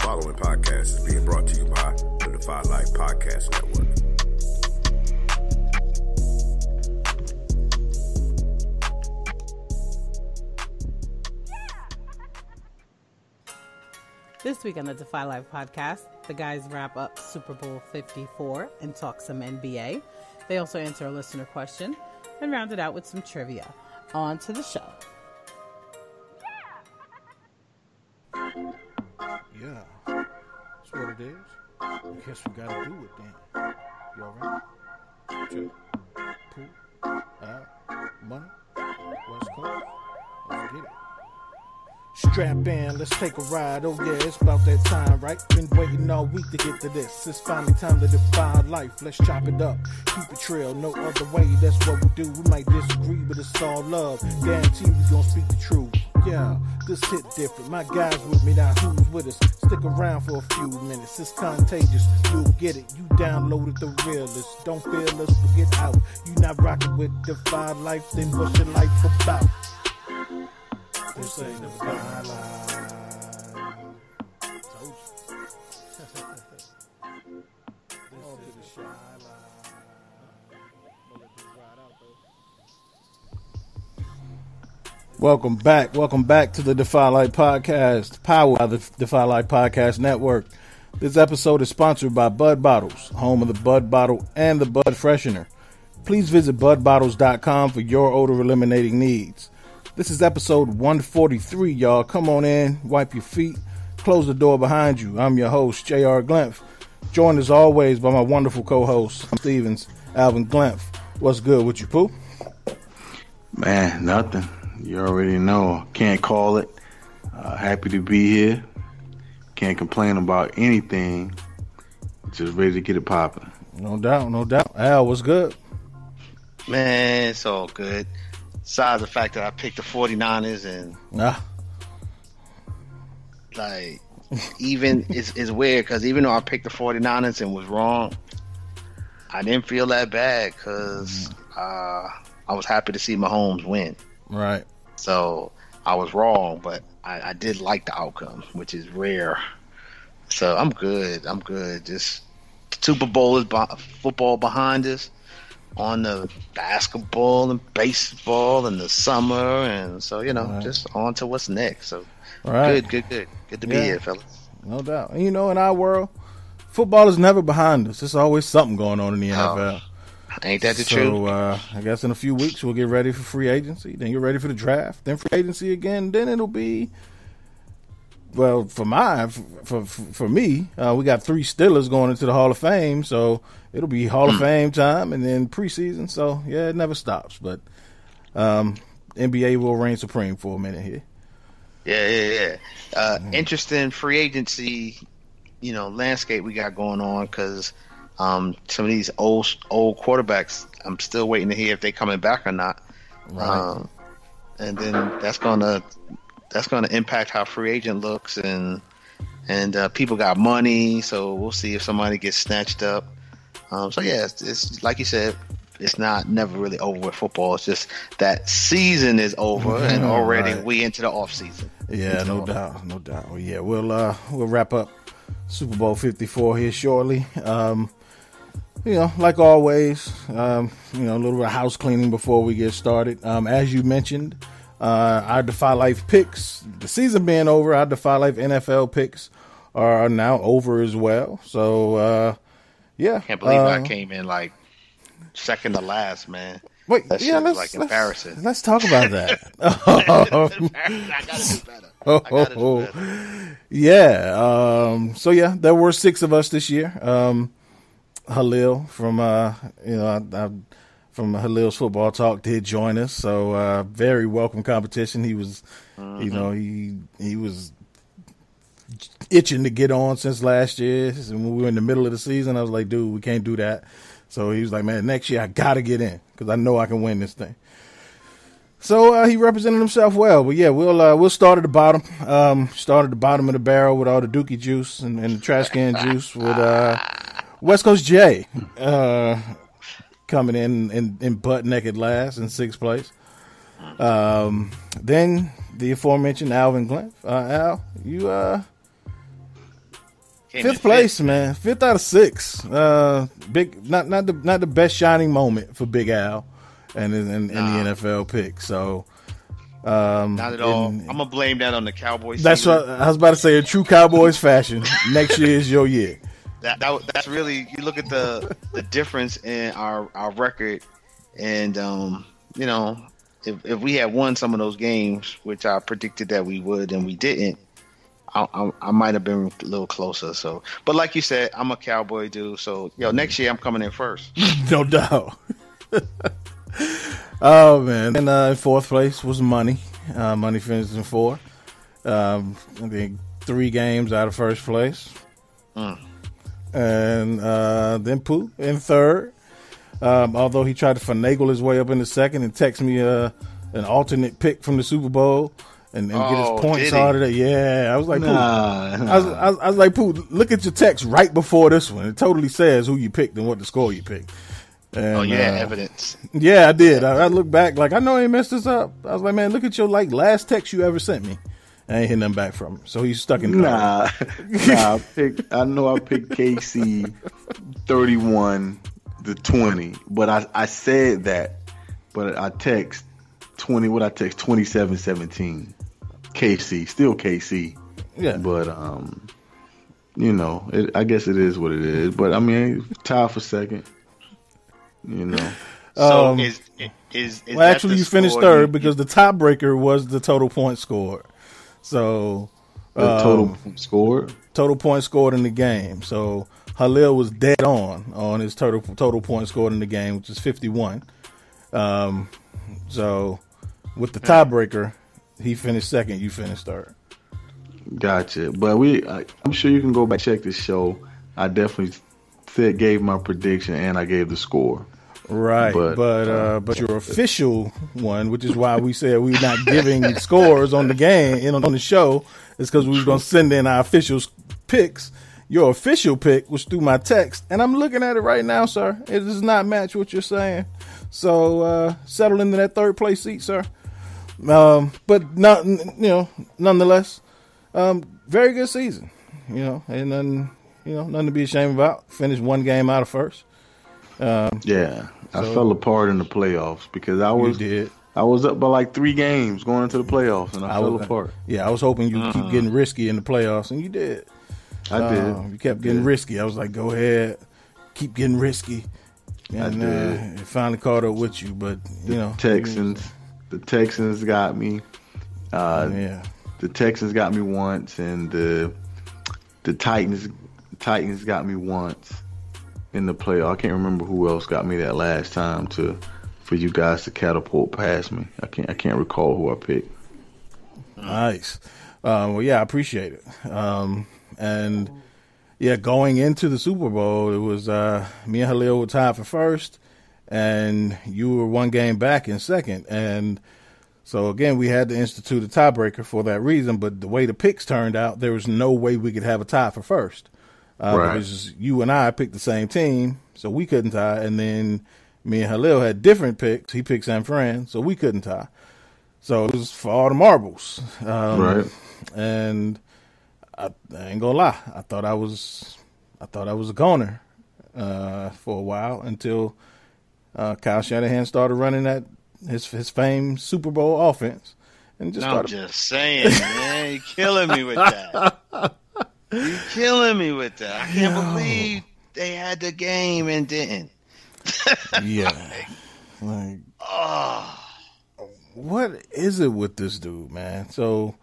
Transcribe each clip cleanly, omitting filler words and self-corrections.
following podcast is being brought to you by the Defy Life Podcast Network. This week on the Defy Life Podcast, the guys wrap up Super Bowl 54 and talk some NBA. They also answer a listener question and round it out with some trivia. On to the show. Yeah, that's what it is. I guess we gotta do it then. You alright? Check. Pool. Money. West Coast. Let's get it. Strap in, let's take a ride. Oh yeah, it's about that time, right? Been waiting all week to get to this. It's finally time to defy life. Let's chop it up, keep it trail, no other way. That's what we do. We might disagree, but it's all love. Guarantee we gon' speak the truth. Yeah, this hit different. My guys with me now. Who's with us? Stick around for a few minutes. It's contagious. You'll get it. You downloaded the realest. Don't feel us, but get out. You not rocking with Defy Life, then what's your life about? This ain't the Defy Life. Told you. On to the Shy Life. Welcome back to the Defy Life Podcast, powered by the Defy Life Podcast Network. This episode is sponsored by Bud Bottles, home of the Bud Bottle and the Bud Freshener. Please visit budbottles.com for your odor eliminating needs. This is episode 143, y'all. Come on in, wipe your feet, close the door behind you. I'm your host, J.R. Glenf, joined as always by my wonderful co-host, Stevens, Alvin Glenf. What's good with you, Pooh? Man, nothing. You already know. Can't call it. Happy to be here. Can't complain about anything. Just ready to get it popping. No doubt. Al, what's good? Man, it's all good. Besides the fact that I picked the 49ers and like even it's weird because even though I picked the 49ers and was wrong, I didn't feel that bad because I was happy to see Mahomes win. Right. So I was wrong, but I did like the outcome, which is rare. So I'm good. Just Super Bowl is football behind us. On the basketball and baseball in the summer, and so just on to what's next. So good to be here, fellas. No doubt. And in our world, football is never behind us. There's always something going on in the NFL. Ain't that the truth? So I guess in a few weeks we'll get ready for free agency. Then get ready for the draft. Then free agency again. Then it'll be for me, we got 3 Steelers going into the Hall of Fame, so it'll be Hall of Fame time, and then preseason. So yeah, it never stops. But NBA will reign supreme for a minute here. Yeah. Interesting free agency, landscape we got going on because some of these old quarterbacks, I'm still waiting to hear if they're coming back or not. Right. And then that's gonna impact how free agent looks, and people got money, so we'll see if somebody gets snatched up. So yeah, it's like you said, it's never really over with football. It's just that season is over, and already we into the off season. Yeah, no doubt. Well, yeah, we'll wrap up Super Bowl 54 here shortly. Like always, a little bit of house cleaning before we get started. As you mentioned, our Defy Life picks, the season being over, our Defy Life NFL picks are now over as well. So, yeah. Can't believe I came in like second to last, man. Wait, that shit was embarrassing. Let's talk about that. I gotta do better. Yeah. So yeah, there were 6 of us this year. Halil from from Halil's Football Talk did join us, so very welcome competition. He was, he was itching to get on since last year. And when we were in the middle of the season, I was like, dude, we can't do that. So he was like, man, next year I got to get in because I know I can win this thing. So he represented himself well. But yeah, we'll start at the bottom. Start at the bottom of the barrel with all the dookie juice and the trash can juice with West Coast J coming in butt naked last in 6th place. Then the aforementioned Alvin Glenf. Al, Fifth place, man. 5th out of 6. Big, not the best shining moment for Big Al, and in the NFL pick. So, not at all. I'm gonna blame that on the Cowboys. That's what I was about to say. In true Cowboys fashion, next year is your year. That's really, you look at the difference in our record, and you know, if we had won some of those games, which I predicted that we would, and we didn't, I might have been a little closer. So, but like you said, I'm a Cowboy dude. So, next year I'm coming in first. No doubt. Oh man! And in 4th place was Money. Money finished in 4th. I think 3 games out of 1st place. And then Pooh in 3rd. Although he tried to finagle his way up in the 2nd and text me an alternate pick from the Super Bowl. And get his points out of that. Yeah, I was like, Pooh. I was like, Pooh, look at your text right before this one. It totally says who you picked and what the score you picked. And, evidence. Yeah, I did. I looked back like, I know I ain't messed this up. I was like, man, look at your last text you ever sent me. I ain't hear nothing back from him. So he's stuck in the I know I picked KC 31-20, but I said that, but I text 27-17. KC, still KC. Yeah. But I guess it is what it is. But I mean, tied for 2nd. So is well, actually, you finished 3rd because the tiebreaker was the total points scored. So the total points scored in the game. So Halil was dead on his total points scored in the game, which is 51. So with the tiebreaker, he finished 2nd. You finished 3rd. Gotcha. But I'm sure you can go back and check this show. I definitely gave my prediction and I gave the score. Right, but your official one, which is why we said we're not giving scores on the game on the show, is because we were going to send in our official picks. Your official pick was through my text, and I'm looking at it right now, sir. It does not match what you're saying. So settle into that 3rd place seat, sir. But not, nonetheless, very good season. And nothing to be ashamed about. Finished 1 game out of 1st. I fell apart in the playoffs because I was up by like 3 games going into the playoffs, and I fell apart. Yeah, I was hoping you'd keep getting risky in the playoffs, and you did. I did. You kept getting risky. I was like, go ahead, keep getting risky. And, I did. It finally caught up with you, but the Texans got me. The Texans got me once, and the Titans got me once. In the playoff, I can't remember who else got me that last time for you guys to catapult past me. I can't recall who I picked. Nice. I appreciate it. And going into the Super Bowl, it was me and Halil were tied for 1st, and you were 1 game back in 2nd. And so again, we had to institute a tiebreaker for that reason. But the way the picks turned out, there was no way we could have a tie for 1st. Right. Because you and I picked the same team, so we couldn't tie. And then me and Halil had different picks. He picked San Fran, so we couldn't tie. So it was for all the marbles. Right. And I ain't gonna lie, I thought I was a goner for a while until Kyle Shanahan started running that his famed Super Bowl offense. And I'm just saying, man, you're killing me with that. You're killing me with that. I can't believe they had the game and didn't. What is it with this dude, man? So,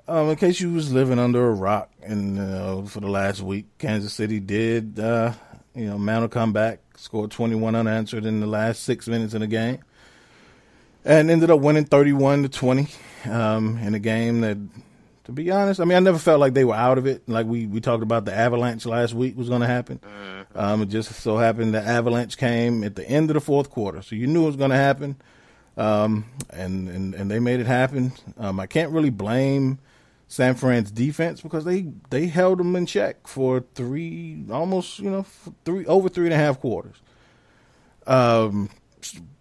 in case you was living under a rock, and for the last week, Kansas City did, mount a comeback, scored 21 unanswered in the last 6 minutes in the game, and ended up winning 31-20 in a game that. To be honest, I mean, I never felt like they were out of it. Like we talked about the avalanche last week was going to happen. It just so happened the avalanche came at the end of the 4th quarter. So you knew it was going to happen. And they made it happen. I can't really blame San Fran's defense because they held them in check for over 3.5 quarters.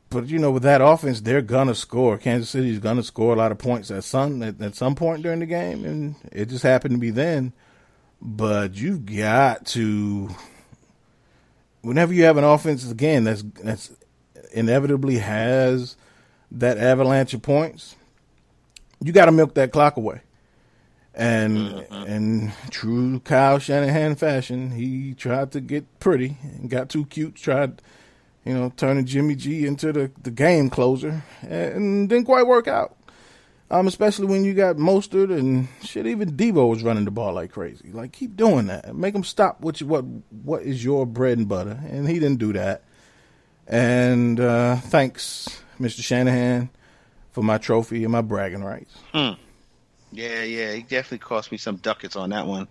But, with that offense, they're going to score. Kansas City's going to score a lot of points at some point during the game, and it just happened to be then. but you've got to, whenever you have an offense, again, that's inevitably has that avalanche of points, you got to milk that clock away. And true Kyle Shanahan fashion, he tried to get pretty and got too cute, tried, turning Jimmy G into the game closer, and didn't quite work out. Especially when you got Mostert and shit, even Devo was running the ball like crazy. Like, keep doing that. Make him stop what is your bread and butter. And he didn't do that. And thanks, Mr. Shanahan, for my trophy and my bragging rights. Yeah, he definitely cost me some ducats on that one.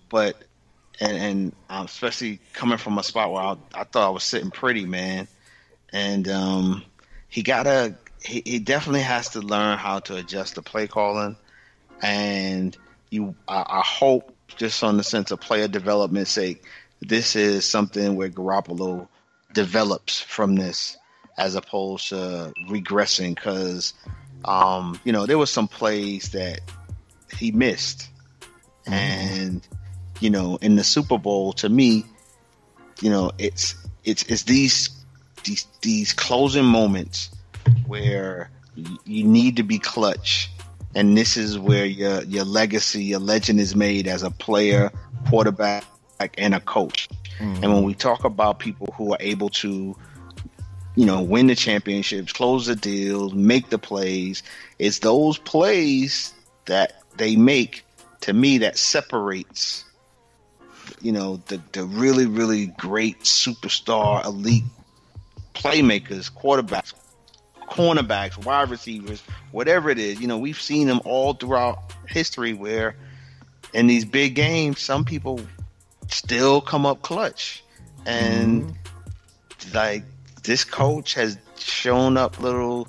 But especially coming from a spot where I thought I was sitting pretty, man. And he definitely has to learn how to adjust the play calling. And I hope, just on the sense of player development's sake, this is something where Garropolo develops from this as opposed to regressing, because there were some plays that he missed. And in the Super Bowl, to me, it's these closing moments where you need to be clutch, and this is where your legacy, your legend is made as a player, quarterback, and a coach. And when we talk about people who are able to, win the championships, close the deals, make the plays, it's those plays that they make, to me, that separates, the really, really great superstar, elite playmakers, quarterbacks, cornerbacks, wide receivers, whatever it is. We've seen them all throughout history where in these big games, some people still come up clutch. And like, this coach has shown up a little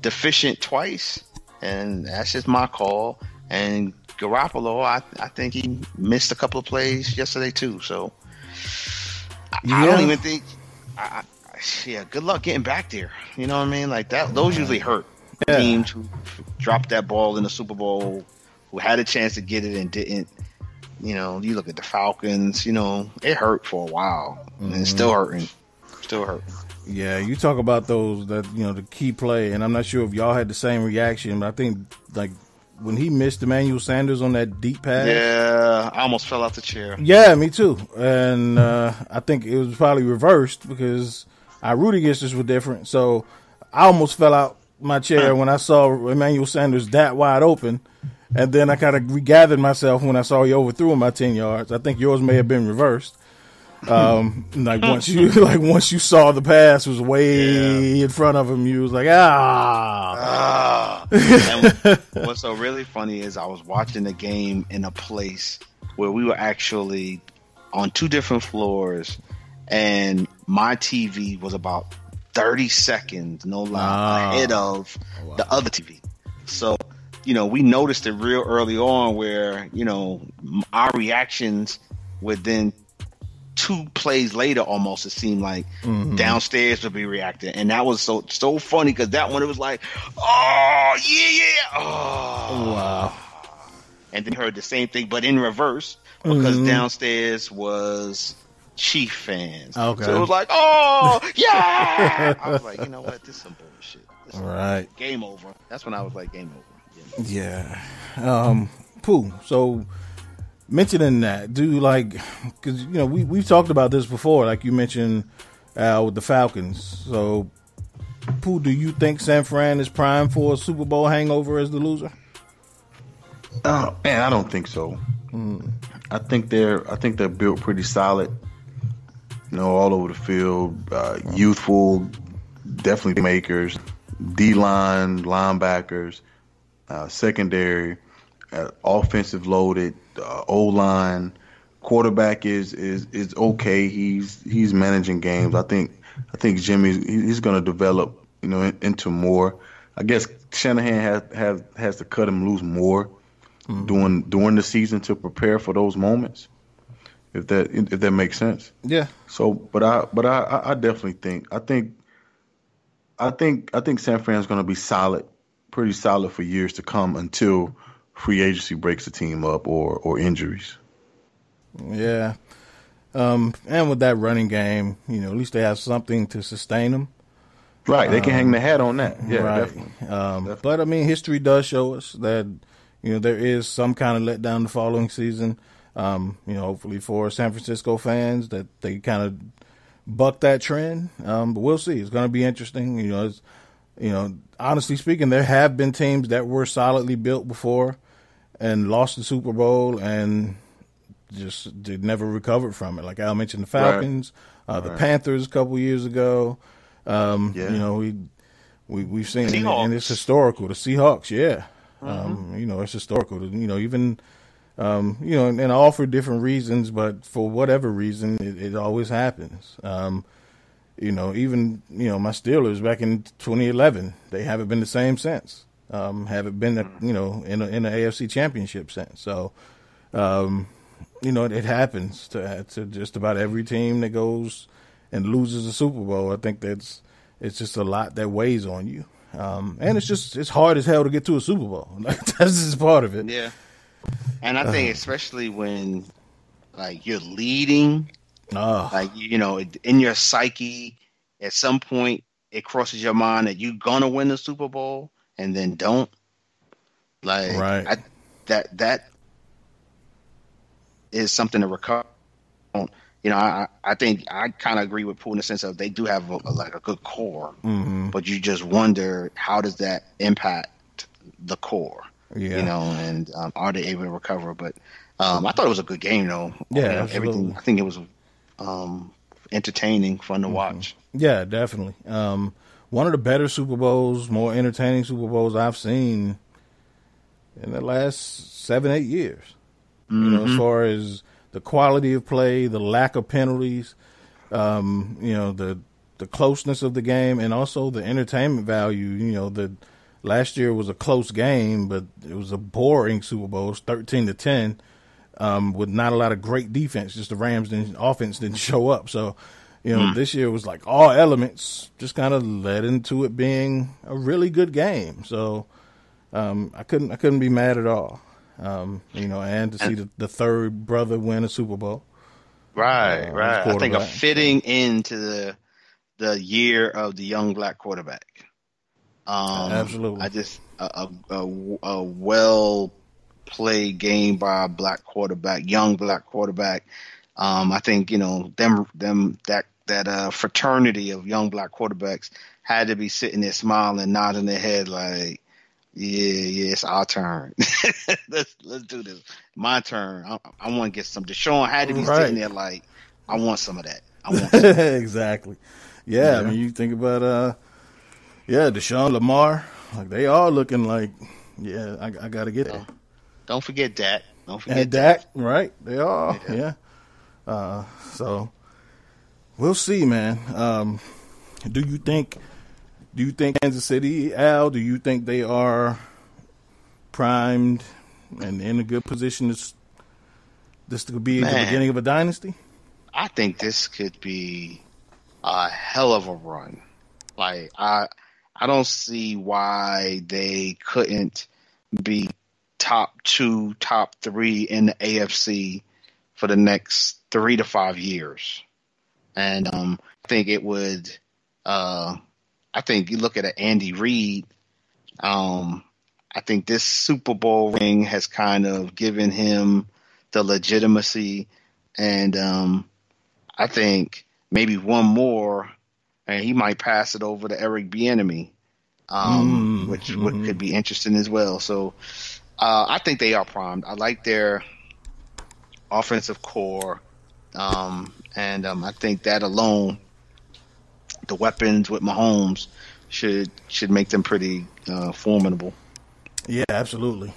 deficient twice, and that's just my call. And Garropolo, I think he missed a couple of plays yesterday too. So I don't even think good luck getting back there. You know what I mean? Like that, those usually hurt. Teams who dropped that ball in the Super Bowl, who had a chance to get it and didn't. You look at the Falcons, it hurt for a while, and it's still hurting. Yeah, you talk about those the key play, and I'm not sure if y'all had the same reaction, but I think like when he missed Emmanuel Sanders on that deep pass. Yeah, I almost fell out the chair. Yeah, me too. And I think it was probably reversed because our root against us were different. So I almost fell out my chair when I saw Emmanuel Sanders that wide open. And then I kind of regathered myself when I saw he overthrew him by 10 yards. I think yours may have been reversed. Once you saw the pass was way in front of him, you was like, And what's so really funny is I was watching the game in a place where we were actually on two different floors, and my TV was about 30 seconds, no lie, ahead of the other TV. So, we noticed it real early on where, our reactions would then 2 plays later, almost, it seemed like downstairs would be reacting. And that was so funny, because that one, it was like, oh, wow. And then heard the same thing, but in reverse, because downstairs was Chief fans. Okay. So it was like, oh, yeah! I was like, you know what? This is some bullshit. All right. Game over. That's when I was like, game over. Yeah. Pooh, so mentioning that, because we've talked about this before, like you mentioned with the Falcons. So, Pooh, do you think San Fran is primed for a Super Bowl hangover as the loser? Man, I don't think so. I think they're built pretty solid. All over the field, youthful, definitely makers, D-line, linebackers, secondary, offensive loaded, O-line, quarterback is okay. He's managing games. I think Jimmy, he's going to develop into more. I guess Shanahan has to cut him loose more during the season to prepare for those moments. If that makes sense. Yeah. So, but I definitely think San Fran's going to be solid, pretty solid for years to come until free agency breaks the team up or injuries. Yeah. And with that running game, at least they have something to sustain them. Right, they can hang their hat on that. Yeah, right. definitely. But, history does show us that, there is some kind of letdown the following season. Hopefully for San Francisco fans that they kind of buck that trend. But we'll see. It's going to be interesting. Honestly speaking, there have been teams that were solidly built before and lost the Super Bowl and just did never recovered from it. Like Al mentioned, the Falcons, the Panthers a couple years ago. We've seen it, and it's historical. The Seahawks, yeah. It's historical. Even and all for different reasons, but for whatever reason, it always happens. Even my Steelers back in 2011, they haven't been the same since. Haven't been in the AFC Championship since. So, it happens to just about every team that goes and loses a Super Bowl. I think it's just a lot that weighs on you. And it's hard as hell to get to a Super Bowl. Like, that's just part of it. Yeah. And I think especially when you're leading, in your psyche, at some point it crosses your mind that you're gonna win the Super Bowl and then don't. That is something to recover. I think I kind of agree with Pooh in the sense of they do have a good core, but you just wonder how does that impact the core, and are they able to recover? But I thought it was a good game, though. Yeah, everything. I think it was entertaining, fun to watch. Yeah, definitely. One of the better Super Bowls, more entertaining Super Bowls I've seen in the last 7-8 years. As far as the quality of play, the lack of penalties, the closeness of the game, and also the entertainment value. The last year was a close game, but it was a boring Super Bowl. It was 13-10, with not a lot of great defense. Just the Rams' offense didn't show up. So, this year was like all elements just kind of led into it being a really good game. So, I couldn't be mad at all. And to see the third brother win a Super Bowl. Right. I think a fitting into the year of the young black quarterback. Absolutely. I just a well played game by a black quarterback, young black quarterback. I think that fraternity of young black quarterbacks had to be sitting there smiling, nodding their head like, yeah, it's our turn. let's do this. My turn. I want to get some. Deshaun had to be sitting there like, I want some of that. I want some. Exactly. Yeah, I mean, you think about Deshaun, Lamar, like they all looking like, I got to get it. Don't forget Dak. And Dak, right? They all, yeah. So we'll see, man. Do you think Kansas City, Al, do you think they are primed and in a good position this could be the beginning of a dynasty? I think this could be a hell of a run. Like, I don't see why they couldn't be top 2, top 3 in the AFC for the next 3 to 5 years. And I think it would I think you look at Andy Reid, I think this Super Bowl ring has kind of given him the legitimacy, and I think maybe one more, and he might pass it over to Eric Bieniemy, which could be interesting as well. So I think they are primed. I like their offensive core, and I think that alone, the weapons with Mahomes should make them pretty formidable. Yeah, absolutely.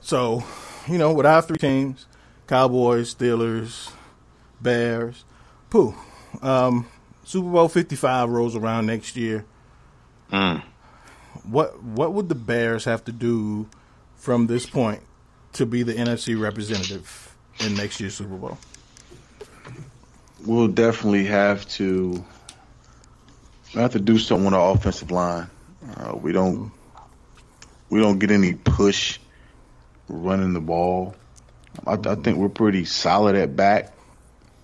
So, with our 3 teams, Cowboys, Steelers, Bears, Super Bowl 55 rolls around next year. What would the Bears have to do from this point to be the NFC representative in next year's Super Bowl? We'll definitely have to do something on our offensive line. We don't get any push running the ball. I think we're pretty solid at back.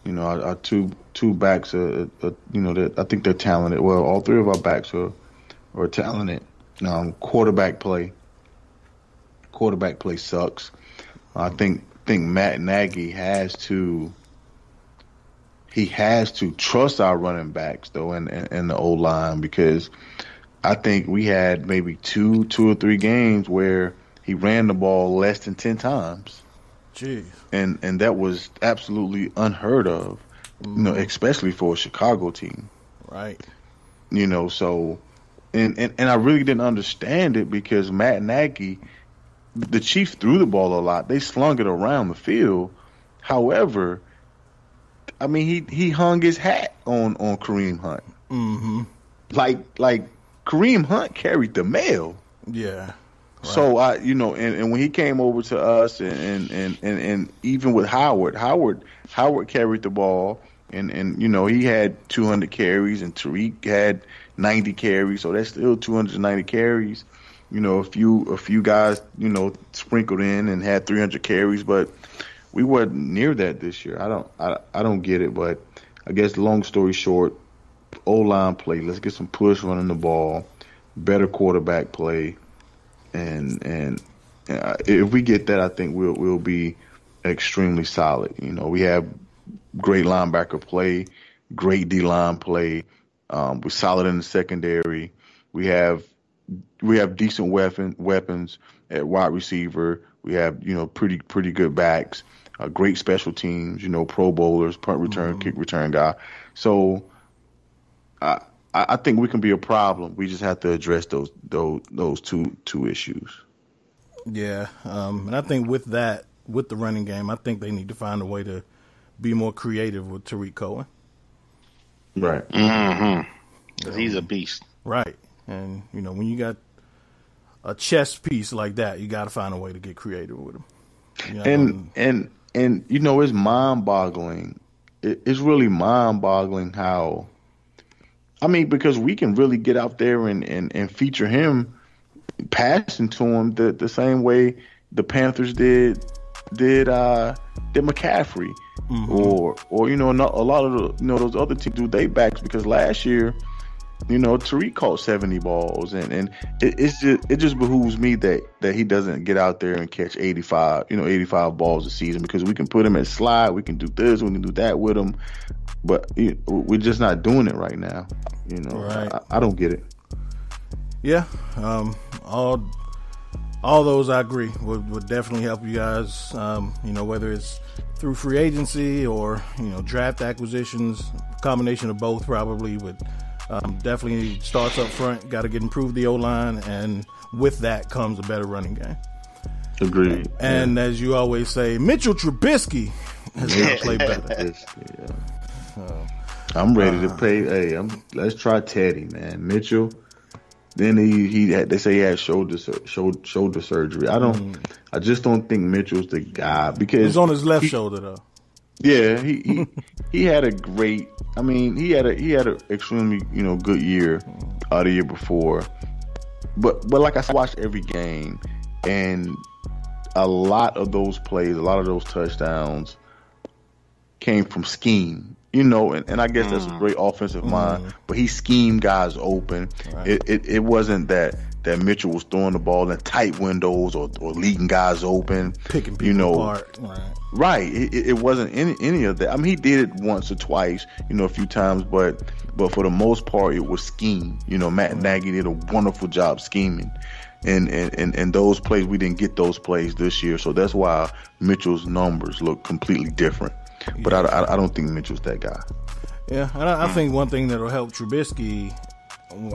You know, our two backs are I think they're talented. Well, all three of our backs are talented. Quarterback play sucks. I think Matt Nagy has to trust our running backs though, and the O line, because I think we had maybe two or three games where he ran the ball less than 10 times. Jeez. And that was absolutely unheard of, you know, especially for a Chicago team. Right. You know, so and I really didn't understand it, because Matt Nagy, the Chiefs threw the ball a lot. They slung it around the field. However, I mean, he hung his hat on Kareem Hunt. Mm-hmm. Like Kareem Hunt carried the mail. Yeah. Right. So and when he came over to us, and even with Howard carried the ball, and you know, he had 200 carries, and Tariq had 90 carries, so that's still 290 carries. You know, a few guys, you know, sprinkled in and had 300 carries, but we weren't near that this year. I don't get it, but I guess long story short, O-line play. Let's get some push running the ball, better quarterback play. And if we get that, I think we'll be extremely solid. You know, we have great linebacker play, great D-line play. We're solid in the secondary. We have decent weapons at wide receiver. We have, you know, pretty good backs, great special teams. You know, Pro Bowlers, punt return, kick return guy. So I think we can be a problem. We just have to address those two issues. Yeah, and I think with the running game, I think they need to find a way to be more creative with Tariq Cohen. Right. Mm-hmm. Because he's a beast. Right. And, you know, when you got a chess piece like that, you got to find a way to get creative with him. You know, and you know, it's mind-boggling. It's really mind-boggling how, I mean, because we can really get out there and feature him, passing to him the same way the Panthers did McCaffrey, or you know, a lot of the, you know, those other teams do they backs, because last year, you know, Tariq caught 70 balls, and it just behooves me that he doesn't get out there and catch 85 balls a season, because we can put him at slide, we can do this, we can do that with him, but we're just not doing it right now. You know, right. I don't get it. Yeah, all those I agree would definitely help you guys. You know, whether it's through free agency or, you know, draft acquisitions, combination of both probably, but definitely starts up front. Got to improve the O-line, and with that comes a better running game. Agreed. And as you always say, Mitchell Trubisky has got to play better. I'm ready to play. Hey, let's try Teddy, man. Mitchell. Then they say he had shoulder surgery. I just don't think Mitchell's the guy, because he's on his left shoulder though. Yeah, he had a great. I mean, he had a extremely, you know, good year the year before, but like I said, I watched every game, and a lot of those plays, a lot of those touchdowns came from scheme. You know, and I guess that's a great offensive mind, but he schemed guys open. Right. It wasn't that Mitchell was throwing the ball in tight windows or leading guys open, picking people apart. Right. It wasn't any of that. I mean, he did it once or twice, you know, a few times, but for the most part, it was scheme. You know, Matt Nagy did a wonderful job scheming. And those plays, we didn't get those plays this year, so that's why Mitchell's numbers look completely different. But I don't think Mitchell's that guy. Yeah, and I think one thing that'll help Trubisky,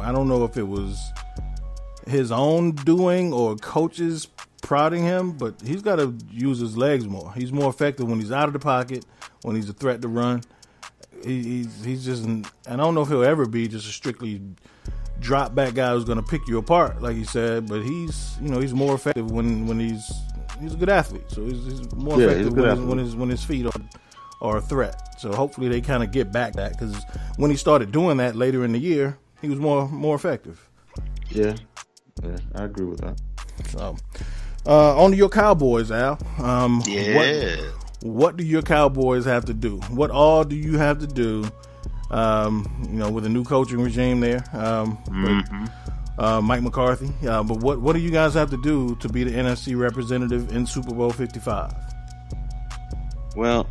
I don't know if it was his own doing or coaches prodding him, but he's got to use his legs more. He's more effective when he's out of the pocket, when he's a threat to run. He's just, and I don't know if he'll ever be just a strictly drop back guy who's going to pick you apart, like he said, but he's more effective when he's a good athlete. So he's more effective when his feet are a threat. So hopefully they kind of get back that, because when he started doing that later in the year, he was more effective. Yeah, I agree with that. So, on to your Cowboys, Al. Yeah. What do your Cowboys have to do? What all do you have to do? With a new coaching regime there, Mike McCarthy. But what do you guys have to do to be the NFC representative in Super Bowl 55? Well,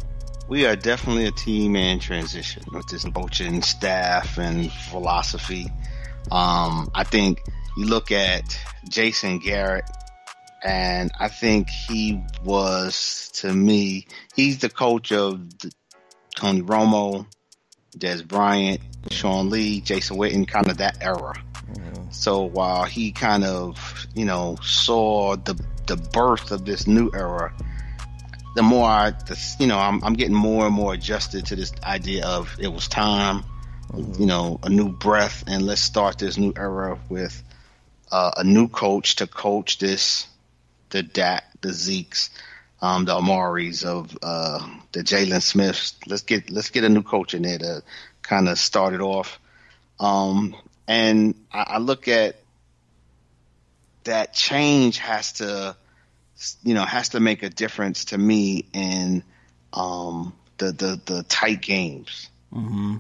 we are definitely a team in transition with this coaching staff and philosophy. I think you look at Jason Garrett, and I think he was, to me, he's the coach of Tony Romo, Des Bryant, Sean Lee, Jason Witten, kind of that era. So while he kind of, saw the birth of this new era, the more I'm getting more and more adjusted to this idea of it was time, a new breath, and let's start this new era with a new coach to coach the Dak, the Zekes, the Amaris of the Jalen Smiths. Let's get a new coach in there to kind of start it off. And I look at that change has to make a difference to me in the tight games. Mm-hmm.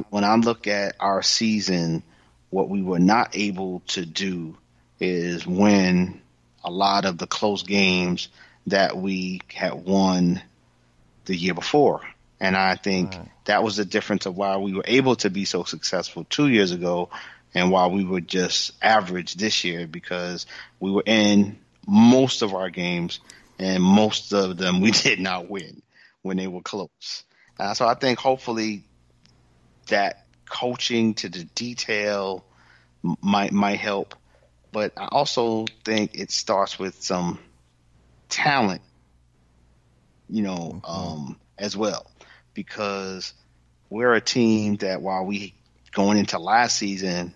When I look at our season, what we were not able to do is win a lot of the close games that we had won the year before. And I think that was the difference of why we were able to be so successful 2 years ago and why we were just average this year, because we were in most of our games and most of them we did not win when they were close. So I think hopefully that coaching to the detail might help. But I also think it starts with some talent, as well, because we're a team that while we going into last season,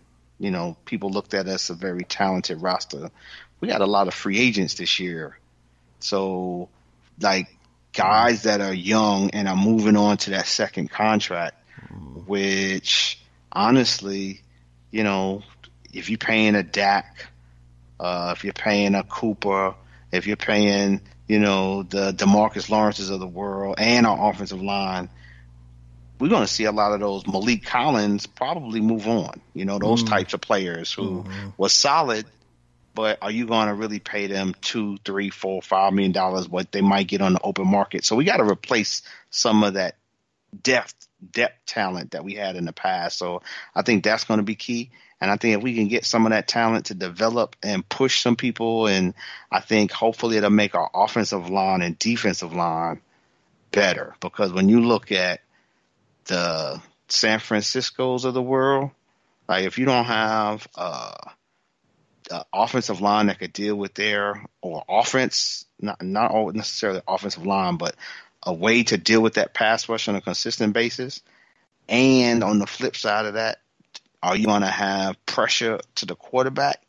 people looked at us a very talented roster. We got a lot of free agents this year. So like guys that are young and are moving on to that second contract, which honestly, if you're paying a Dak, if you're paying a Cooper, if you're paying, the DeMarcus Lawrences of the world and our offensive line, we're going to see a lot of those Malik Collins probably move on, those types of players who was solid, but are you going to really pay them $2, $3, $4, $5 million what they might get on the open market? So we got to replace some of that depth talent that we had in the past. So I think that's going to be key. And I think if we can get some of that talent to develop and push some people, and I think hopefully it'll make our offensive line and defensive line better. Because when you look at the San Franciscos of the world, like if you don't have an offensive line that could deal with or offense, not necessarily offensive line, but a way to deal with that pass rush on a consistent basis. And on the flip side of that, are you going to have pressure to the quarterback?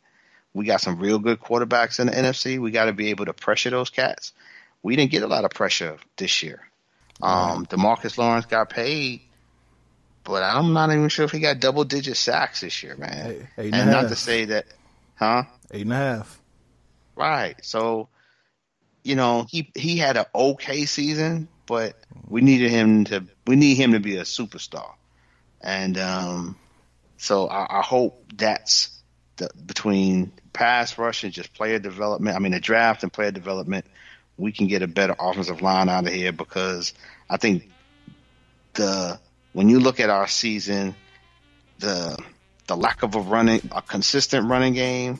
We got some real good quarterbacks in the NFC. We got to be able to pressure those cats. We didn't get a lot of pressure this year. DeMarcus Lawrence got paid, but I'm not even sure if he got double-digit sacks this year, man. Eight and not to say that, 8.5. Right. So, he had an okay season, but we need him to be a superstar. And so I hope that's between pass rush and just player development. I mean, the draft and player development, we can get a better offensive line out of here, because I think when you look at our season, the lack of a consistent running game,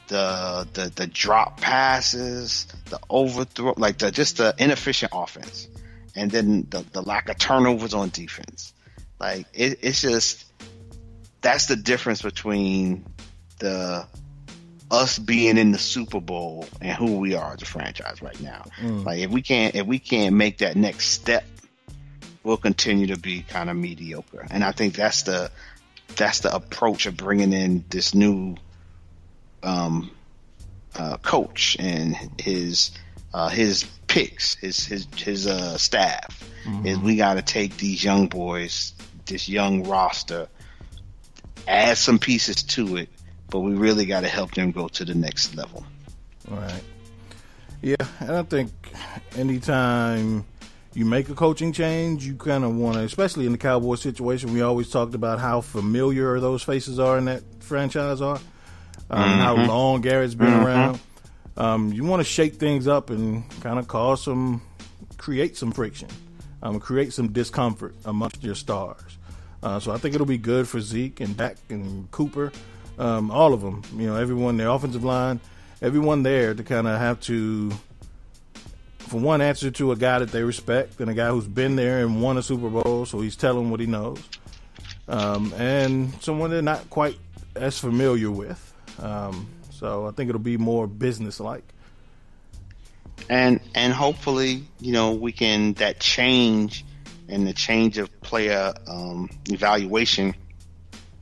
the drop passes, the overthrow, like just the inefficient offense, and then the lack of turnovers on defense. Like it's just, that's the difference between us being in the Super Bowl and who we are as a franchise right now. Like if we can't make that next step, we'll continue to be kind of mediocre. And I think that's the approach of bringing in this new coach and his picks, his staff. Is we got to take these young boys, this young roster, add some pieces to it, but we really got to help them go to the next level. Right. Yeah, and I think anytime you make a coaching change, you kind of want to, especially in the Cowboys situation, we always talked about how familiar those faces are in that franchise are, how long Garrett's been around. You want to shake things up and kind of create some friction, create some discomfort amongst your stars. So I think it'll be good for Zeke and Dak and Cooper, all of them, everyone, the offensive line, everyone there to kind of have to, for one, answer to a guy that they respect and a guy who's been there and won a Super Bowl, so he's telling what he knows, and someone they're not quite as familiar with. So I think it'll be more business-like. And hopefully, we can, that change and the change of player evaluation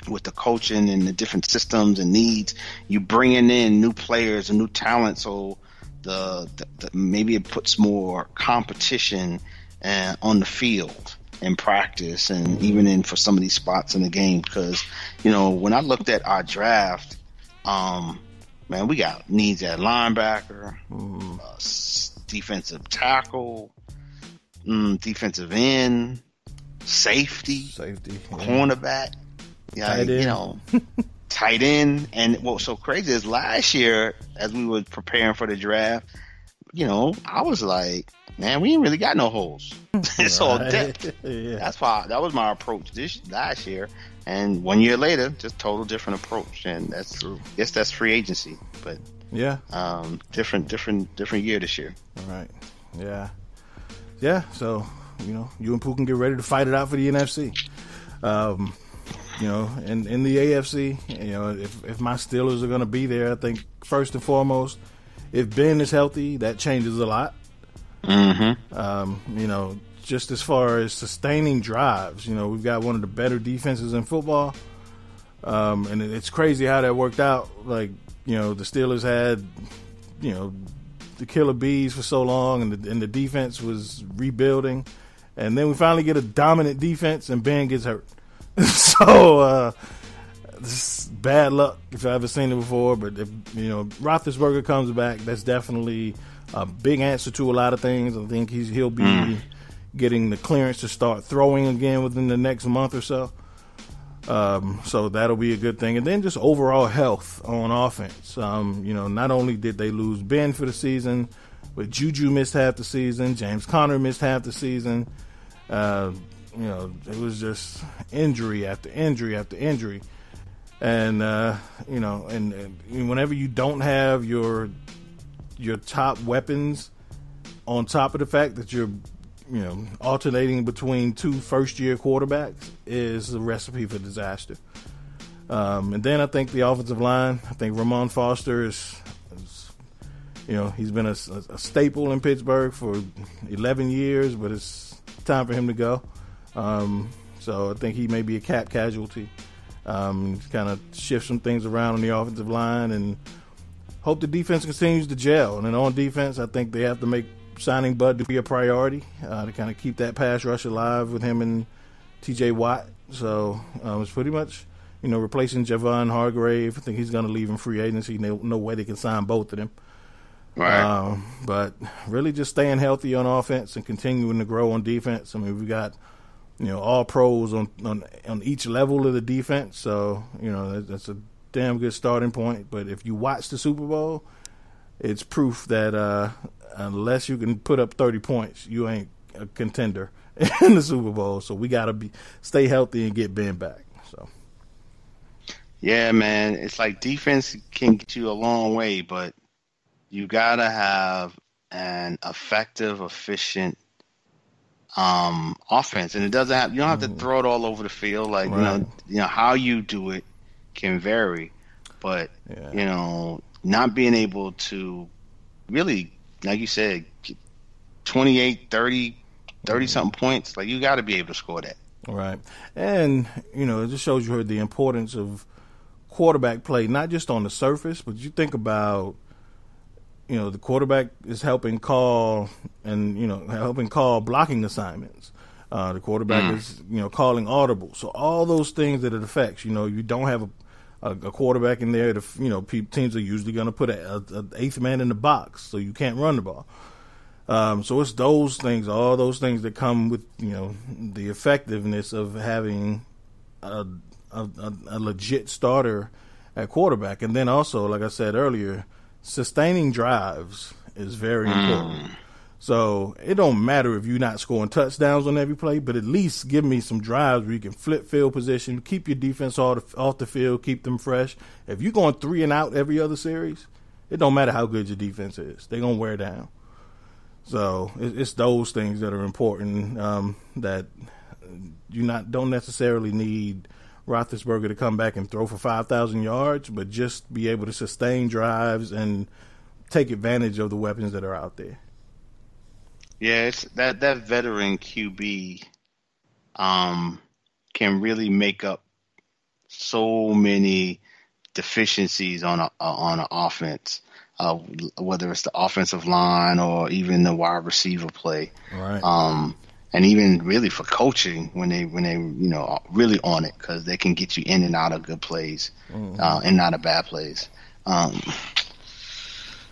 with the coaching and the different systems and needs, you bringing in new players and new talent, so the maybe it puts more competition on the field in practice and even in for some of these spots in the game. Because when I looked at our draft, man, we got needs at linebacker, defensive tackle, defensive end, safety, cornerback. Yeah, tight end. And what's so crazy is last year, as we were preparing for the draft, I was like, man, we ain't really got no holes. It's all depth. Yeah. That was my approach last year. And 1 year later, just total different approach. And that's true. I guess that's free agency. But yeah, different year this year. All right. Yeah. So, you and Pooh can get ready to fight it out for the NFC. In the AFC, if my Steelers are going to be there, I think first and foremost, if Ben is healthy, that changes a lot. Just as far as sustaining drives, we've got one of the better defenses in football. And it's crazy how that worked out. Like, the Steelers had, the killer bees for so long, and the defense was rebuilding. And then we finally get a dominant defense, and Ben gets hurt. So, this is bad luck if I've ever seen it before. But if Roethlisberger comes back, that's definitely a big answer to a lot of things. I think he'll be getting the clearance to start throwing again within the next month or so. So that'll be a good thing. And then just overall health on offense. Not only did they lose Ben for the season, but Juju missed half the season. James Conner missed half the season. It was just injury after injury after injury. And, and whenever you don't have your top weapons, on top of the fact that you're, alternating between two first-year quarterbacks, is a recipe for disaster. And then I think the offensive line, I think Ramon Foster is he's been a staple in Pittsburgh for 11 years, but it's time for him to go. So I think he may be a cap casualty. Kind of shift some things around on the offensive line and hope the defense continues to gel. And then on defense, I think they have to make signing Bud to be a priority to kind of keep that pass rush alive with him and T.J. Watt. So it's pretty much, replacing Javon Hargrave. I think he's going to leave in free agency. No way they can sign both of them. Right. But really just staying healthy on offense and continuing to grow on defense. I mean, we got all pros on each level of the defense. So, that's a damn good starting point. But if you watch the Super Bowl, it's proof that unless you can put up 30 points, you ain't a contender in the Super Bowl. So we got to stay healthy and get Ben back. So. Yeah, man. It's like defense can get you a long way, but you got to have an effective, efficient offense, and you don't have to throw it all over the field. Like right. How you do it can vary, but not being able to really, like you said, 28, 30 something points, like you got to be able to score that. Right, and it just shows you the importance of quarterback play, not just on the surface, but you think about. The quarterback is helping call blocking assignments. The quarterback is, calling audibles. So all those things that it affects, you don't have a quarterback in there. Teams are usually going to put an eighth man in the box, so you can't run the ball. So it's those things, all those things that come with the effectiveness of having a legit starter at quarterback, and then also, like I said earlier, sustaining drives is very important. So it don't matter if you're not scoring touchdowns on every play, but at least give me some drives where you can flip field position, keep your defense off the field, keep them fresh. If you're going 3 and out every other series, it don't matter how good your defense is. They're going to wear down. So it's those things that are important, that you don't necessarily need Roethlisberger to come back and throw for 5,000 yards, but just be able to sustain drives and take advantage of the weapons that are out there. Yeah, it's that veteran QB can really make up so many deficiencies on an offense, whether it's the offensive line or even the wide receiver play. Right. And even really for coaching when they really on it, because they can get you in and out of good plays, and out of bad plays.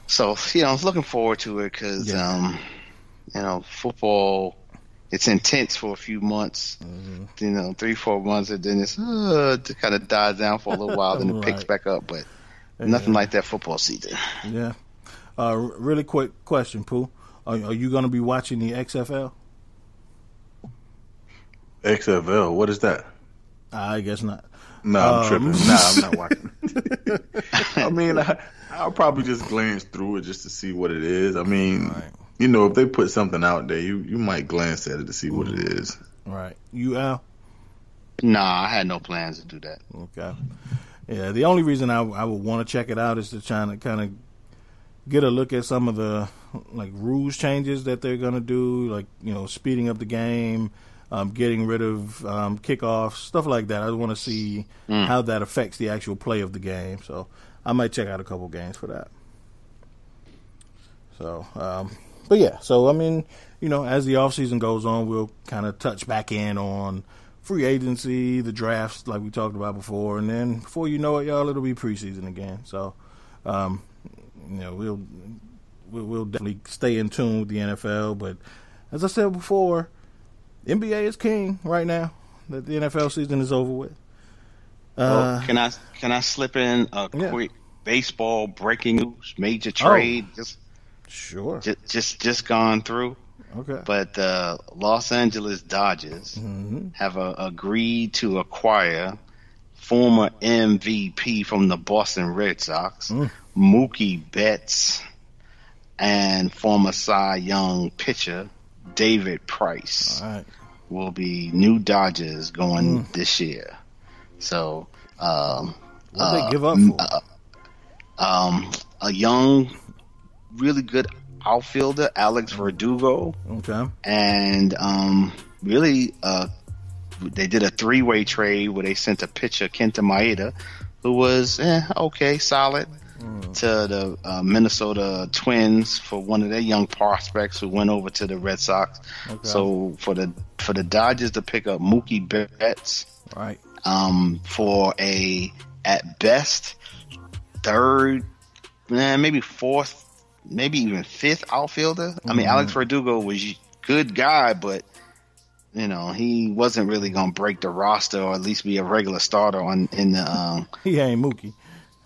So I was looking forward to it because football, it's intense for a few months, 3-4 months, and then it kind of dies down for a little while, then it picks back up. But nothing like that football season. Yeah. Really quick question, Pooh. Are you going to be watching the XFL? XFL, what is that? I guess not. No, I'm tripping. I'm not watching. I mean, I'll probably just glance through it just to see what it is. I mean, if they put something out there, you might glance at it to see what it is. Right. You, Al? Nah, I had no plans to do that. Okay. Yeah, the only reason I would want to check it out is to try to kind of get a look at some of the rules changes that they're going to do, speeding up the game, getting rid of kickoffs, stuff like that. I want to see how that affects the actual play of the game. So I might check out a couple games for that. So, but yeah. So I mean, as the offseason goes on, we'll kind of touch back in on free agency, the drafts, like we talked about before, and then before you know it, y'all, it'll be preseason again. So, we'll definitely stay in tune with the NFL. But as I said before, NBA is king right now that the NFL season is over with. Can I slip in a quick baseball breaking news? Major trade, sure, just gone through. Okay, but the Los Angeles Dodgers have agreed to acquire former MVP from the Boston Red Sox, Mookie Betts, and former Cy Young pitcher David Price. All right. Will be new Dodgers going this year. So, what they give up for? A young, really good outfielder, Alex Verdugo. Okay. And really, they did a 3-way trade where they sent a pitcher, Kenta Maeda, who was solid, to the Minnesota Twins for one of their young prospects who went over to the Red Sox. Okay. So for the Dodgers to pick up Mookie Betts, right, for at best third, maybe fourth, maybe even fifth outfielder. I mean, Alex Verdugo was a good guy, but he wasn't really gonna break the roster or at least be a regular starter in the. He ain't Mookie.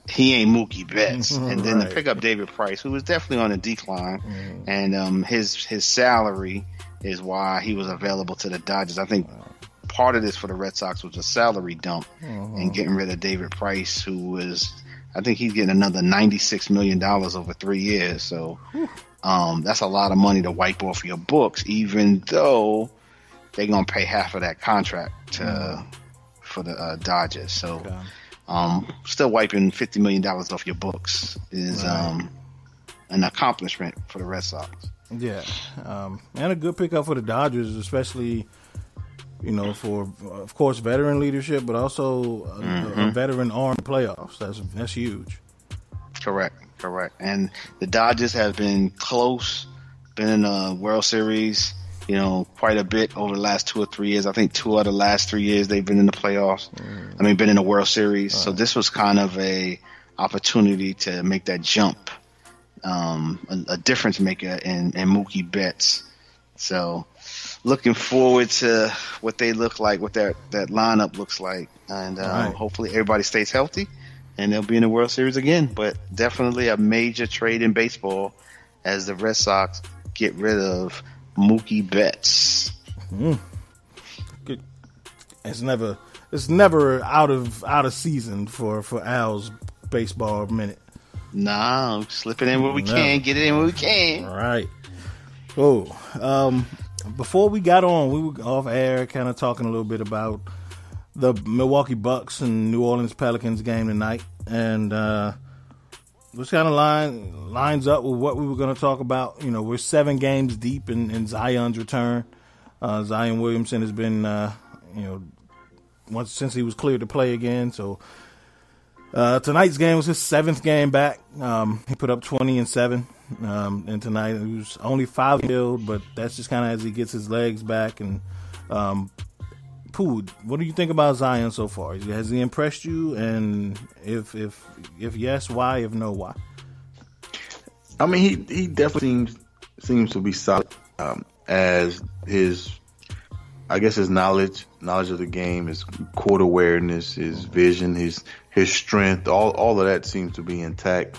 He ain't Mookie Betts. And then to pick up David Price, who was definitely on a decline, and his salary is why he was available to the Dodgers. I think part of this for the Red Sox was a salary dump and getting rid of David Price, who was, I think he's getting another $96 million over 3 years. So that's a lot of money to wipe off your books, even though they're going to pay half of that contract for the Dodgers. So still wiping $50 million off your books is an accomplishment for the Red Sox. Yeah. And a good pickup for the Dodgers, especially, for, of course, veteran leadership, but also a veteran arm in playoffs. That's huge. Correct. And the Dodgers have been close, been in a World Series, quite a bit over the last 2 or 3 years. I think 2 out of the last 3 years they've been in the playoffs. Been in the World Series. So this was kind of a opportunity to make that jump, a difference maker in Mookie Betts. So looking forward to what they look like, what that lineup looks like, and hopefully everybody stays healthy and they'll be in the World Series again. But definitely a major trade in baseball as the Red Sox get rid of Mookie Betts. It's never out of season for Al's baseball minute. No, slip it in where we can, get it in where we can. All right. Before we got on, we were off air kind of talking a little bit about the Milwaukee Bucks and New Orleans Pelicans game tonight, and which kind of lines up with what we were going to talk about. We're 7 games deep in Zion's return. Zion Williamson has been, once since he was cleared to play again. So tonight's game was his 7th game back. He put up 20 and 7. And tonight he was only 5 killed, but that's just kind of as he gets his legs back. And Pooh, what do you think about Zion so far? Has he impressed you? And if yes, why? If no, why? He definitely seems to be solid as his knowledge of the game, his court awareness, his vision, his strength, all of that seems to be intact.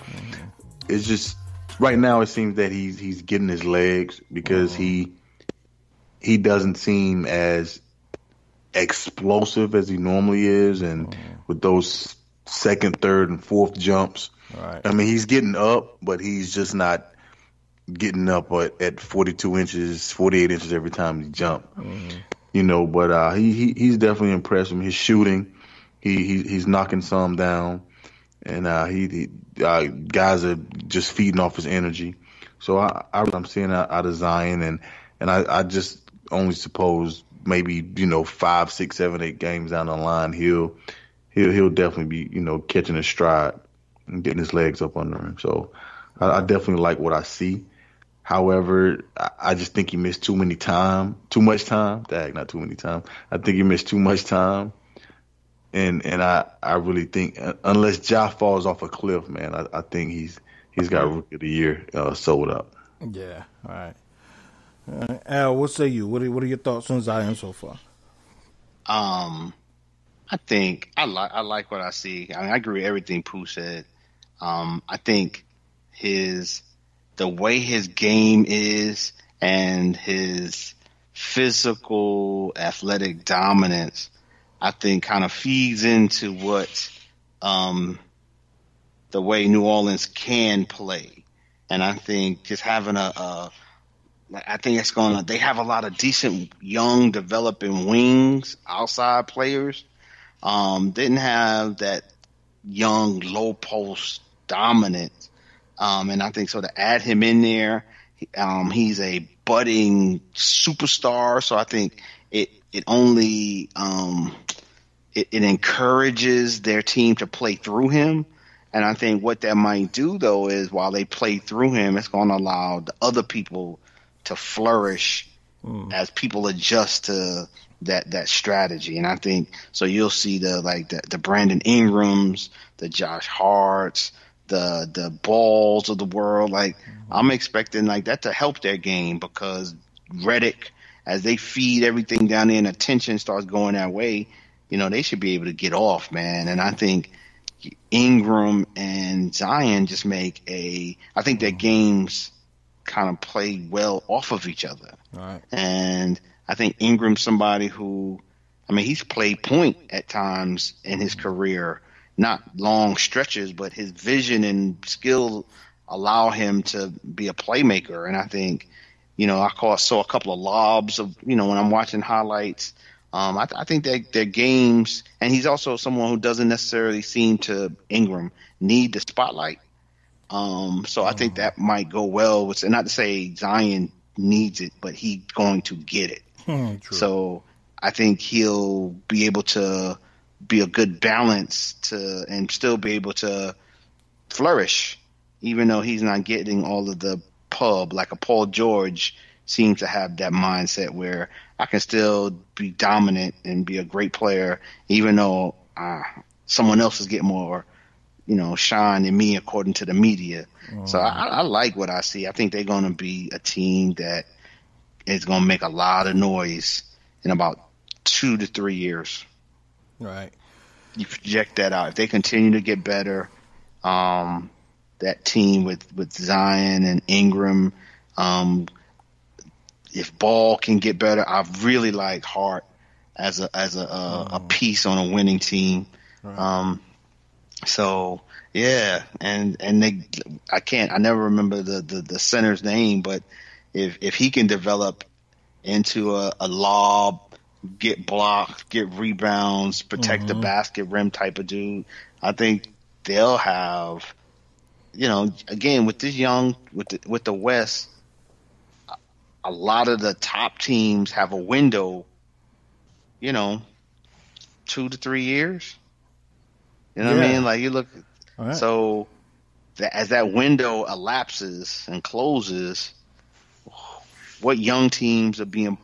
It's just right now it seems that he's getting his legs because he doesn't seem as explosive as he normally is, and with those second, third, and fourth jumps. Right. He's getting up, but he's just not getting up at 42 inches, 48 inches every time he jumps. But he's definitely impressed him. His shooting, he's knocking some down, and guys are just feeding off his energy. So I'm seeing out of Zion, and I just only suppose maybe 5, 6, 7, 8 games down the line he'll definitely be catching his stride and getting his legs up under him. So I definitely like what I see. However, I just think he missed too much time. Not too many times. I think he missed too much time. And I really think unless Ja falls off a cliff, man, I think he's got Rookie of the Year sold up. Yeah. All right. Al, what say you? What are your thoughts on Zion so far? I think I like what I see. I agree with everything Pooh said. I think the way his game is and his physical athletic dominance, I think kind of feeds into what the way New Orleans can play. And I think just having they have a lot of decent young developing wings, outside players. Didn't have that young low post dominance. And I think so to add him in there, he's a budding superstar. So I think it only it encourages their team to play through him. And I think what that might do though is while they play through him, it's going to allow the other people to flourish as people adjust to that strategy. And I think so you'll see the Brandon Ingrams, the Josh Harts, the Balls of the world. I'm expecting that to help their game because Redick, as they feed everything down there and attention starts going that way, they should be able to get off, man. And I think Ingram and Zion just I think their games kind of play well off of each other. Right. And I think Ingram's somebody who, he's played point at times in his career, not long stretches, but his vision and skill allow him to be a playmaker. And I think, I saw a couple of lobs of, when I'm watching highlights. I think that their games, and he's also someone who doesn't necessarily seem to, Ingram, need the spotlight. So I think that might go well with, not to say Zion needs it, but he's going to get it. True. So I think he'll be able to be a good balance and still be able to flourish, even though he's not getting all of the pub like a Paul George seems to have that mindset where I can still be dominant and be a great player, even though someone else is getting more, shine than me according to the media. So I like what I see. I think they're going to be a team that is going to make a lot of noise in about 2 to 3 years. Right. You project that out. If they continue to get better, that team with Zion and Ingram, if Ball can get better, I really like Hart as a piece on a winning team. Right. So yeah, and I never remember the center's name, but if he can develop into a lob, get blocked, get rebounds, protect the basket rim type of dude, I think they'll have, again with this young with the West, a lot of the top teams have a window, 2 to 3 years. You know what I mean? Like you look, right. So as that window elapses and closes, what young teams are being,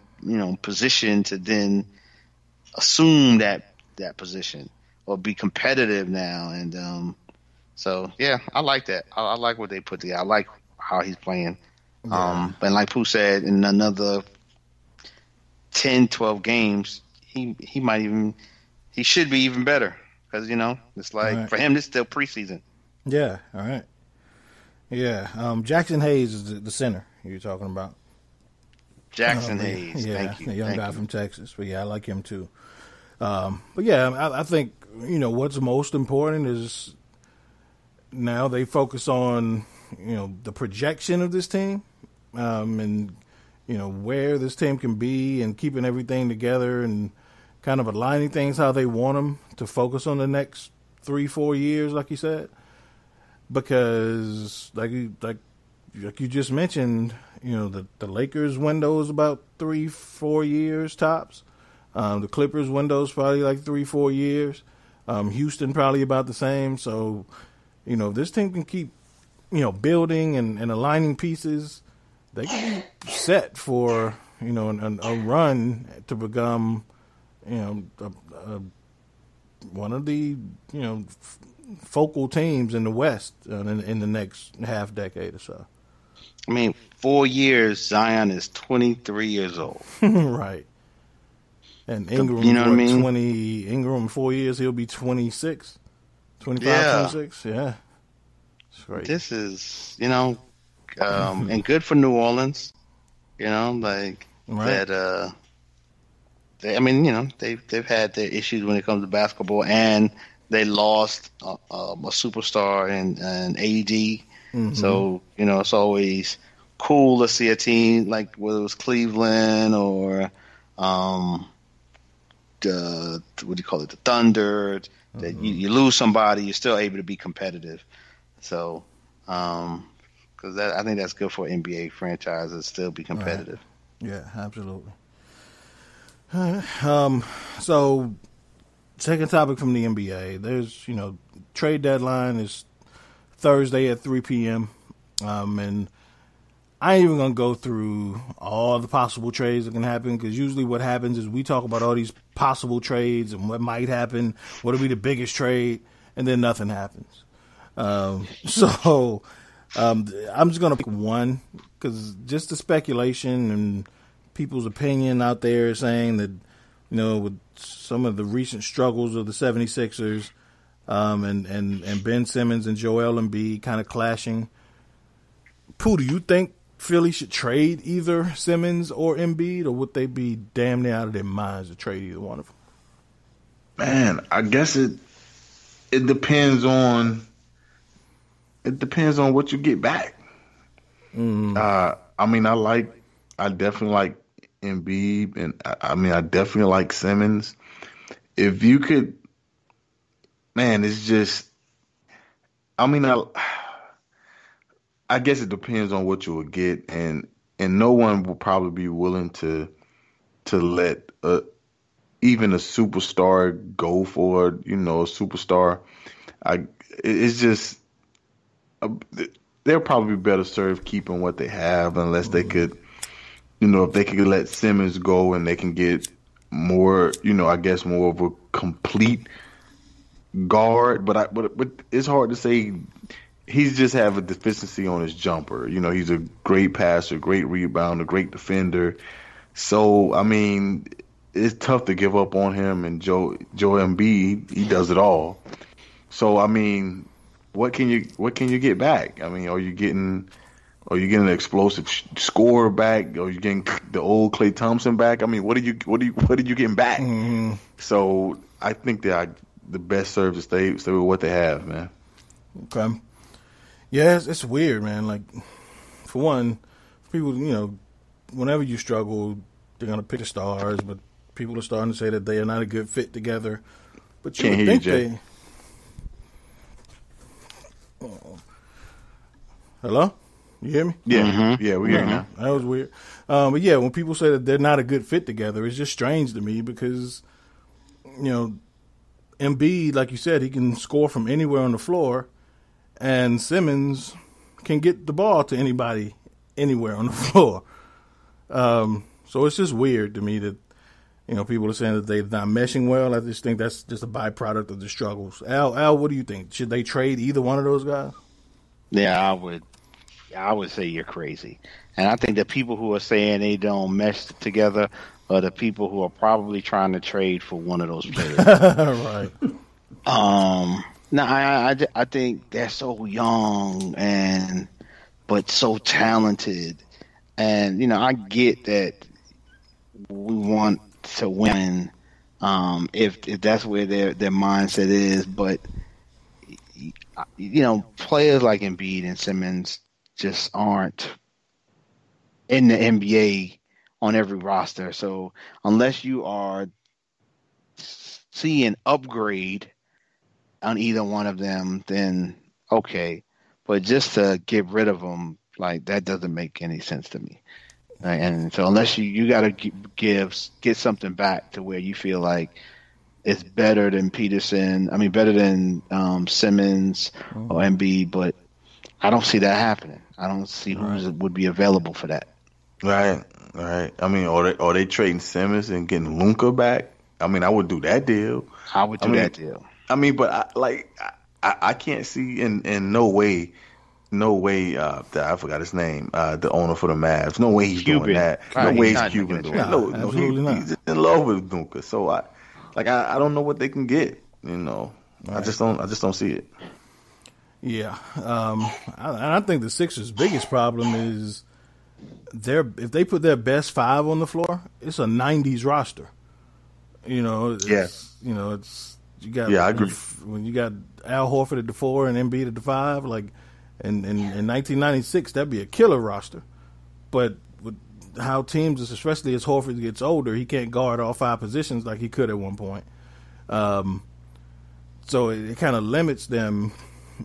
positioned to then assume that position or be competitive now? And so yeah, I like that. I like what they put together. I like how he's playing. Yeah. And like Pooh said, in another 10, 12 games, he should be even better. Because, it's like, right. For him, this is still preseason. Yeah, all right. Yeah, Jackson Hayes is the center you're talking about. Jackson Hayes, yeah, thank you. The young guy from Texas. But, yeah, I like him too. But, yeah, I think, what's most important is now they focus on, the projection of this team and, where this team can be and keeping everything together and kind of aligning things how they want them to focus on the next 3-4 years, like you said, because like you just mentioned, the Lakers window is about 3-4 years tops. The Clippers window is probably like 3-4 years. Houston probably about the same. So, if this team can keep, building and aligning pieces, they can be set for, a run to become, one of the focal teams in the West in the next half decade or so. I mean, 4 years, Zion is 23 years old. Right. And Ingram, Ingram 4 years, he'll be 26, 25, 26. Yeah. That's great. This is, and good for New Orleans, right. That, they've had their issues when it comes to basketball, and they lost a superstar in AD. Mm-hmm. So, it's always cool to see a team like whether it was Cleveland or the Thunder, that you lose somebody, you're still able to be competitive. So, because I think that's good for NBA franchises, still be competitive. Right. Yeah, absolutely. So, second topic from the NBA. There's, trade deadline is Thursday at 3 p.m. And I ain't even going to go through all the possible trades that can happen, because usually what happens is we talk about all these possible trades and what might happen, what will be the biggest trade, and then nothing happens. I'm just going to pick one, because just the speculation and people's opinion out there saying that, with some of the recent struggles of the 76ers and Ben Simmons and Joel Imbiid kind of clashing. Pooh, do you think Philly should trade either Simmons or Imbiid, or would they be damn near out of their minds to trade either one of them? Man, I guess it depends on what you get back. I definitely like Imbiid, and I definitely like Simmons. If you could, man, it's just, I guess it depends on what you will get, and no one will probably be willing to let even a superstar go for a superstar. It's just they'll probably be better served keeping what they have, unless they could if they could let Simmons go and they can get more, I guess more of a complete guard. But it's hard to say. He's just have a deficiency on his jumper. He's a great passer, great rebounder, great defender. So, I mean, it's tough to give up on him. And Joel Imbiid, he does it all. So, I mean, what can you get back? I mean, are you getting an explosive scorer back? Are you getting the old Klay Thompson back? I mean, what are you getting back? Mm-hmm. So, I think that the best serve to stay with what they have, man. Okay. Yeah, it's weird, man. Like, for one, people, whenever you struggle, they're going to pick the stars, but people are starting to say that they are not a good fit together. But you would think they... Hello? You hear me? Yeah. Mm-hmm. Yeah, we hear you now. That was weird. But yeah, when people say that they're not a good fit together, it's just strange to me because, Imbiid, like you said, he can score from anywhere on the floor. And Simmons can get the ball to anybody, anywhere on the floor. So it's just weird to me that, people are saying that they're not meshing well. I just think that's just a byproduct of the struggles. Al, what do you think? Should they trade either one of those guys? Yeah, I would say you're crazy. And I think the people who are saying they don't mesh together are the people who are probably trying to trade for one of those players. Right. No, I think they're so young but so talented, and I get that we want to win, if that's where their mindset is. But players like Imbiid and Simmons just aren't in the NBA on every roster. So unless you are seeing upgrade on either one of them, then okay. But just to get rid of them, like, that doesn't make any sense to me. And so unless you got to get something back to where you feel like it's better than better than Simmons or Imbiid, but I don't see that happening. I don't see who would be available for that. Right. I mean, are they trading Simmons and getting Luka back? I mean, I would do that deal. I would do that deal. I mean, but I can't see in no way that I forgot his name, the owner for the Mavs. No way he's doing that. No way he's Cuban doing that. No, absolutely not. He's in love with Luka. So I don't know what they can get. Right. I just don't see it. Yeah, I think the Sixers' biggest problem is if they put their best five on the floor, it's a '90s roster. It's. You got, I agree. When you got Al Horford at the 4 and Embiid at the 5, like in 1996, that'd be a killer roster. But with how teams, especially as Horford gets older, he can't guard all 5 positions like he could at one point. So it kind of limits them,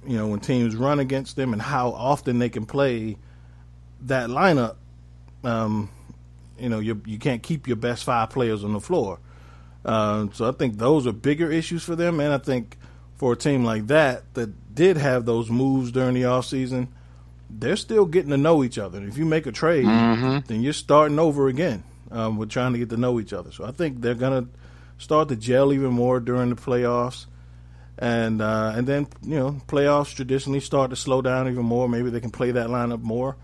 when teams run against them and how often they can play that lineup. You can't keep your best 5 players on the floor. So I think those are bigger issues for them, and I think for a team like that did have those moves during the offseason, they're still getting to know each other. And if you make a trade, then you're starting over again with trying to get to know each other. So I think they're going to start to gel even more during the playoffs, and then playoffs traditionally start to slow down even more. Maybe they can play that lineup more.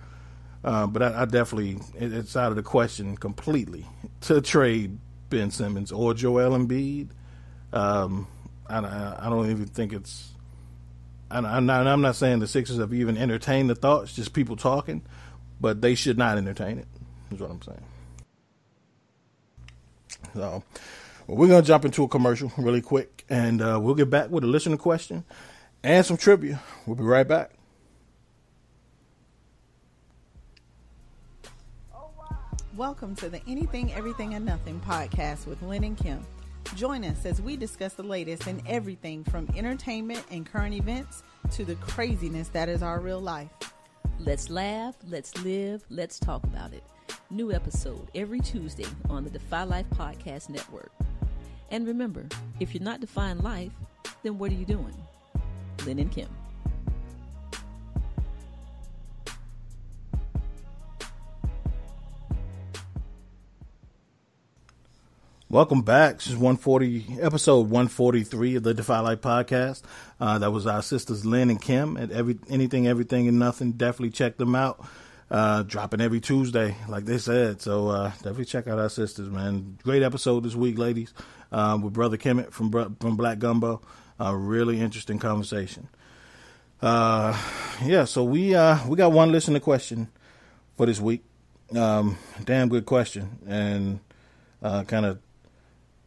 But I definitely, it's out of the question completely to trade Ben Simmons or Joel Embiid. I don't even think it's. I'm not saying the Sixers have even entertained the thoughts, just people talking, but they should not entertain it, is what I'm saying. So, we're going to jump into a commercial really quick, and we'll get back with a listener question and some trivia. We'll be right back. Welcome to the Anything, Everything, and Nothing podcast with Lynn and Kim. Join us as we discuss the latest in everything from entertainment and current events to the craziness that is our real life. Let's laugh, let's live, let's talk about it. New episode every Tuesday on the Defy Life Podcast Network. And remember, if you're not defying life, then what are you doing? Lynn and Kim. Welcome back. This is episode 143 of the Defy Life Podcast. That was our sisters Lynn and Kim at Anything, Everything, and Nothing. Definitely check them out. Dropping every Tuesday, like they said. So definitely check out our sisters, man. Great episode this week, ladies, with Brother Kemet from Black Gumbo. Really interesting conversation. So we got one listener question for this week. Damn good question, and kind of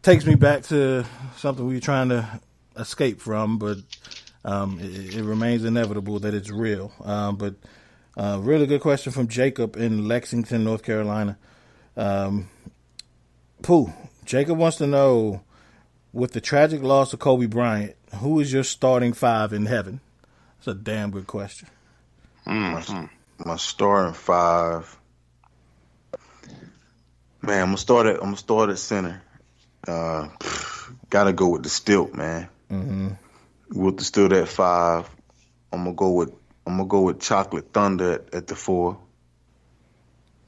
takes me back to something we were trying to escape from, but it remains inevitable that it's real. But really good question from Jacob in Lexington, North Carolina. Jacob wants to know, with the tragic loss of Kobe Bryant, who is your starting five in heaven? That's a damn good question. My starting five, man. I'm gonna start at center. Gotta go with the stilt, man. Mm-hmm. With the stilt at 5, I'm gonna go with Chocolate Thunder at the 4.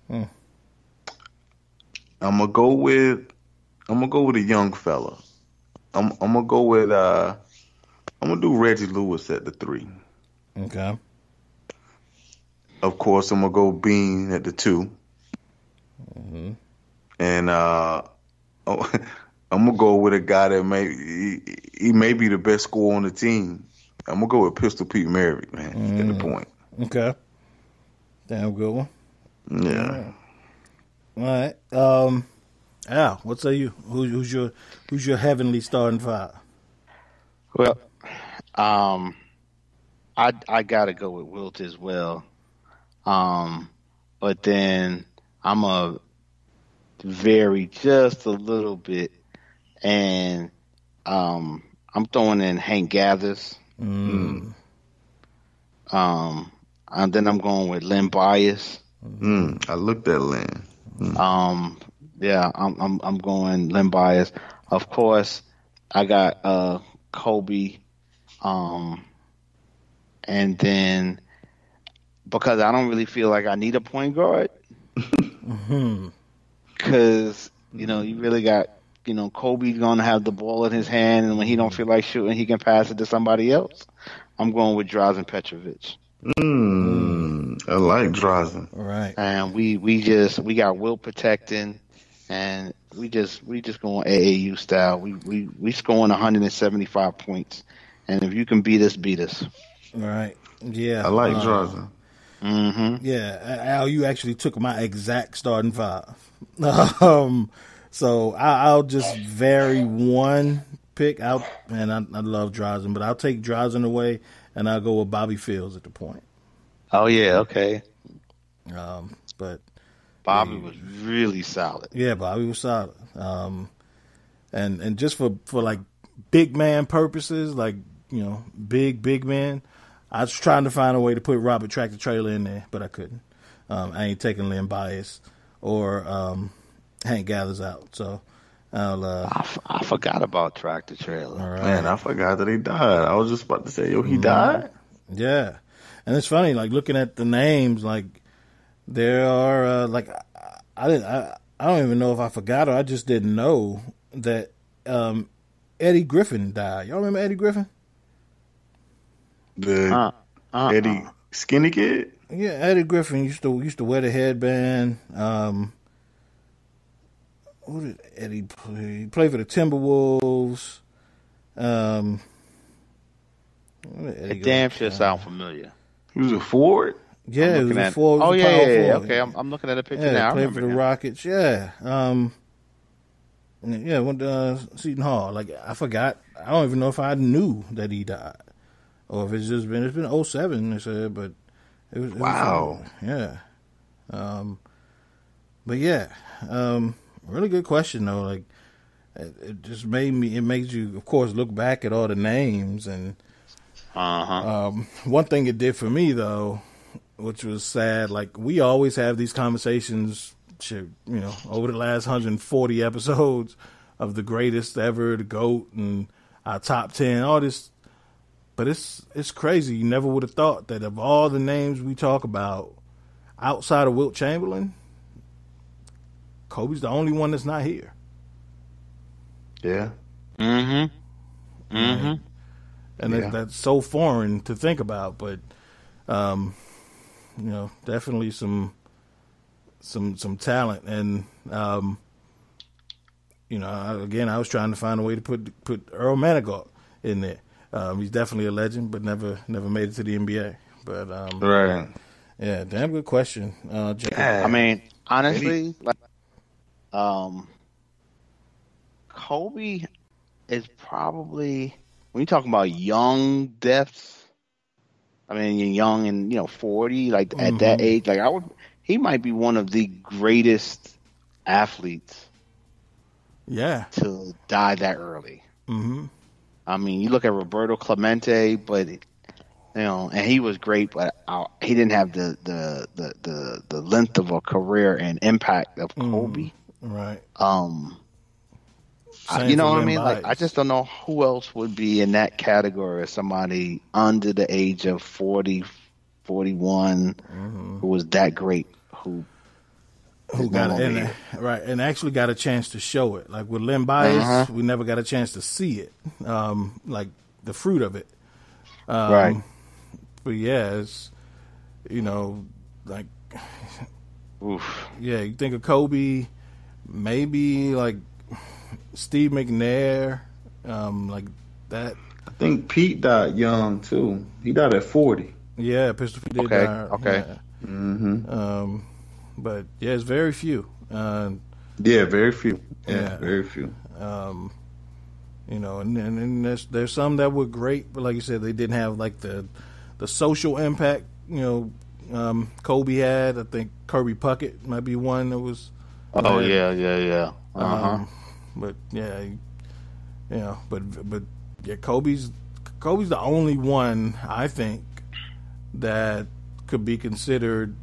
I'm gonna go with a young fella. I'm gonna do Reggie Lewis at the 3. Okay. Of course, I'm gonna go Bean at the 2. Mm-hmm. And I'm gonna go with a guy that may be the best scorer on the team. I'm gonna go with Pistol Pete Merritt, man. At the point. Okay. Damn good one. Yeah. All right. Al, what say you? Who's your heavenly starting five? Well, I gotta go with Wilt as well. But then I'm a vary just a little bit, and I'm throwing in Hank Gathers. And then I'm going with Len Bias. I looked at Len. Yeah, I'm going Len Bias. Of course, I got Kobe. And then because I don't really feel like I need a point guard. Because, you really got, Kobe's going to have the ball in his hand, and when he don't feel like shooting, he can pass it to somebody else. I'm going with Drazen Petrovic. I like Drazen. All right. And we got Wilt protecting, and we just going AAU style. We scoring 175 points, and if you can beat us, beat us. All right. Yeah. I like Drazen. Mm-hmm. Yeah, Al, you actually took my exact starting five. So I'll just vary one pick out, and I love Drazen, but I'll take Drazen away, and I'll go with Bobby Fields at the point. Oh yeah, okay. But Bobby was really solid. Yeah, Bobby was solid. And just for like big man purposes, like big man. I was trying to find a way to put Robert Tractor Trailer in there, but I couldn't. I ain't taking Len Bias or Hank Gathers out. So I forgot about Tractor Trailer. All right. Man, I forgot that he died. I was just about to say, he died? Yeah. And it's funny, like looking at the names, like there are I don't even know if I forgot or I just didn't know that Eddie Griffin died. Y'all remember Eddie Griffin? The Eddie Skinny Kid? Yeah, Eddie Griffin used to wear the headband. Who did Eddie play? He played for the Timberwolves. It damn sure sound familiar. He was a forward? Yeah, he was a forward. Oh, yeah. Okay, I'm looking at a picture now. Yeah, played for the Rockets. Yeah. Went to Seton Hall. Like, I forgot. I don't even know if I knew that he died. Or if it's been 07, they said, but it was. Wow. Yeah. But yeah, really good question though. Like, it just makes you, of course, look back at all the names and. One thing it did for me though, which was sad. Like, we always have these conversations, over the last 140 episodes of the greatest ever, the GOAT, and our top 10, all this. But it's crazy. You never would have thought that of all the names we talk about, outside of Wilt Chamberlain, Kobe's the only one that's not here. Yeah. Mm-hmm. Mm-hmm. And Yeah. that's so foreign to think about, but definitely some talent. And I was trying to find a way to put Earl Manigault in there. He's definitely a legend, but never made it to the NBA. But Right. yeah, damn good question, Jacob. I mean, honestly, Kobe is probably, when you're talking about young depths, I mean, young and 40, like at that age, like he might be one of the greatest athletes, to die that early. Mm-hmm. I mean, you look at Roberto Clemente, but and he was great, but he didn't have the length of a career and impact of Kobe. Right. You know what I mean? Like, I just don't know who else would be in that category as somebody under the age of 40, 41, who was that great, who got it, and actually got a chance to show it. Like with Len Bias, we never got a chance to see it, like the fruit of it. Right. But yeah, it's like, oof. Yeah, you think of Kobe, maybe like Steve McNair, like that. I think Pete died young too. He died at 40. Yeah, Pistol Pete did Okay. die. Okay. Yeah. Mm-hmm. But yeah, it's very few. Yeah, very few. Yeah. Very few. And there's some that were great, but like you said, they didn't have like the social impact. Kobe had. I think Kirby Puckett might be one that was. Oh yeah. But yeah, but yeah, Kobe's the only one I think that could be considered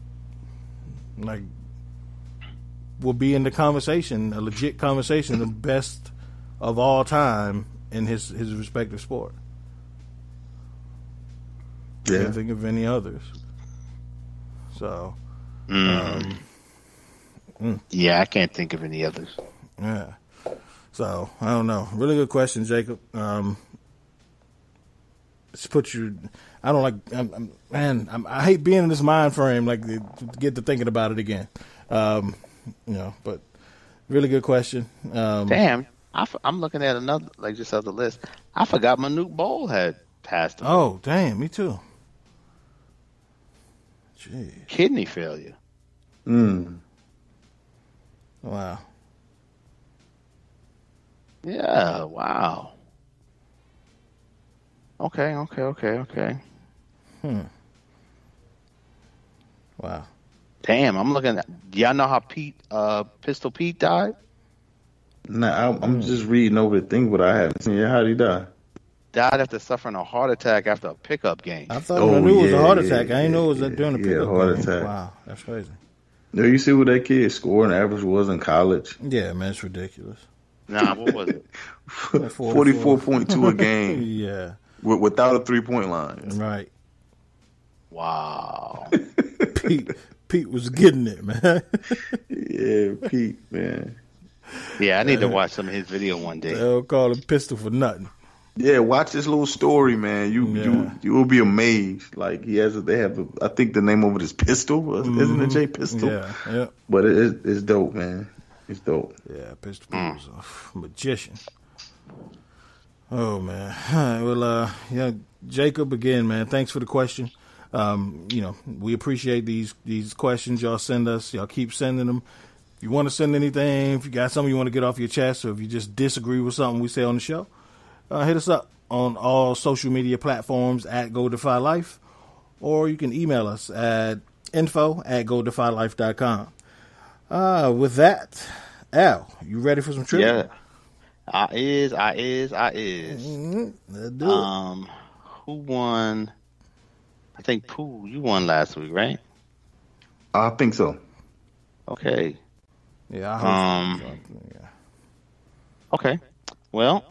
like will be in the conversation, a legit conversation, the best of all time in his respective sport. Yeah. Can't think of any others. So, yeah, I can't think of any others. yeah. So I don't know. Really good question, Jacob. It's put you. I don't like. I hate being in this mind frame, like to get to thinking about it again. But really good question. Damn, I'm looking at another, like just other list. I forgot Manute Bol had passed away. Oh, damn, me too. Jeez. Kidney failure. Wow. Yeah, wow. Okay. Wow. Damn, I'm looking at. Y'all know how Pistol Pete died? Nah, I'm just reading over the thing, but I haven't seen it. How did he die? Died after suffering a heart attack after a pickup game. I thought I knew it was a heart attack. I didn't know it was yeah, during the yeah, pickup heart game. attack. Wow, that's crazy. No, you see what that kid's scoring average was in college? Yeah, man, it's ridiculous. Nah, what was it? 44.2 a game. Yeah. Without a 3-point line. Right. Wow. Pete was getting it, man. Yeah, Pete, man. Yeah, I need to watch some of his video one day. They'll call him Pistol for nothing. Yeah, watch this little story, man. You will be amazed. Like they have. I think the name of it is Pistol, isn't it? J Pistol. Yeah. But it's dope, man. It's dope. Yeah, Pistol was a magician. Oh man. All right, well, Jacob, again, man. Thanks for the question. We appreciate these questions y'all send us. Y'all keep sending them. If you want to send anything, if you got something you want to get off your chest, or if you just disagree with something we say on the show, hit us up on all social media platforms at Go Defy Life, or you can email us at info@godefylife.com. With that, Al, you ready for some trivia? Yeah. I is. Let's do it. Who won? I think Pooh, you won last week, right? I think so. Okay. Yeah. I hope so. Okay. Well,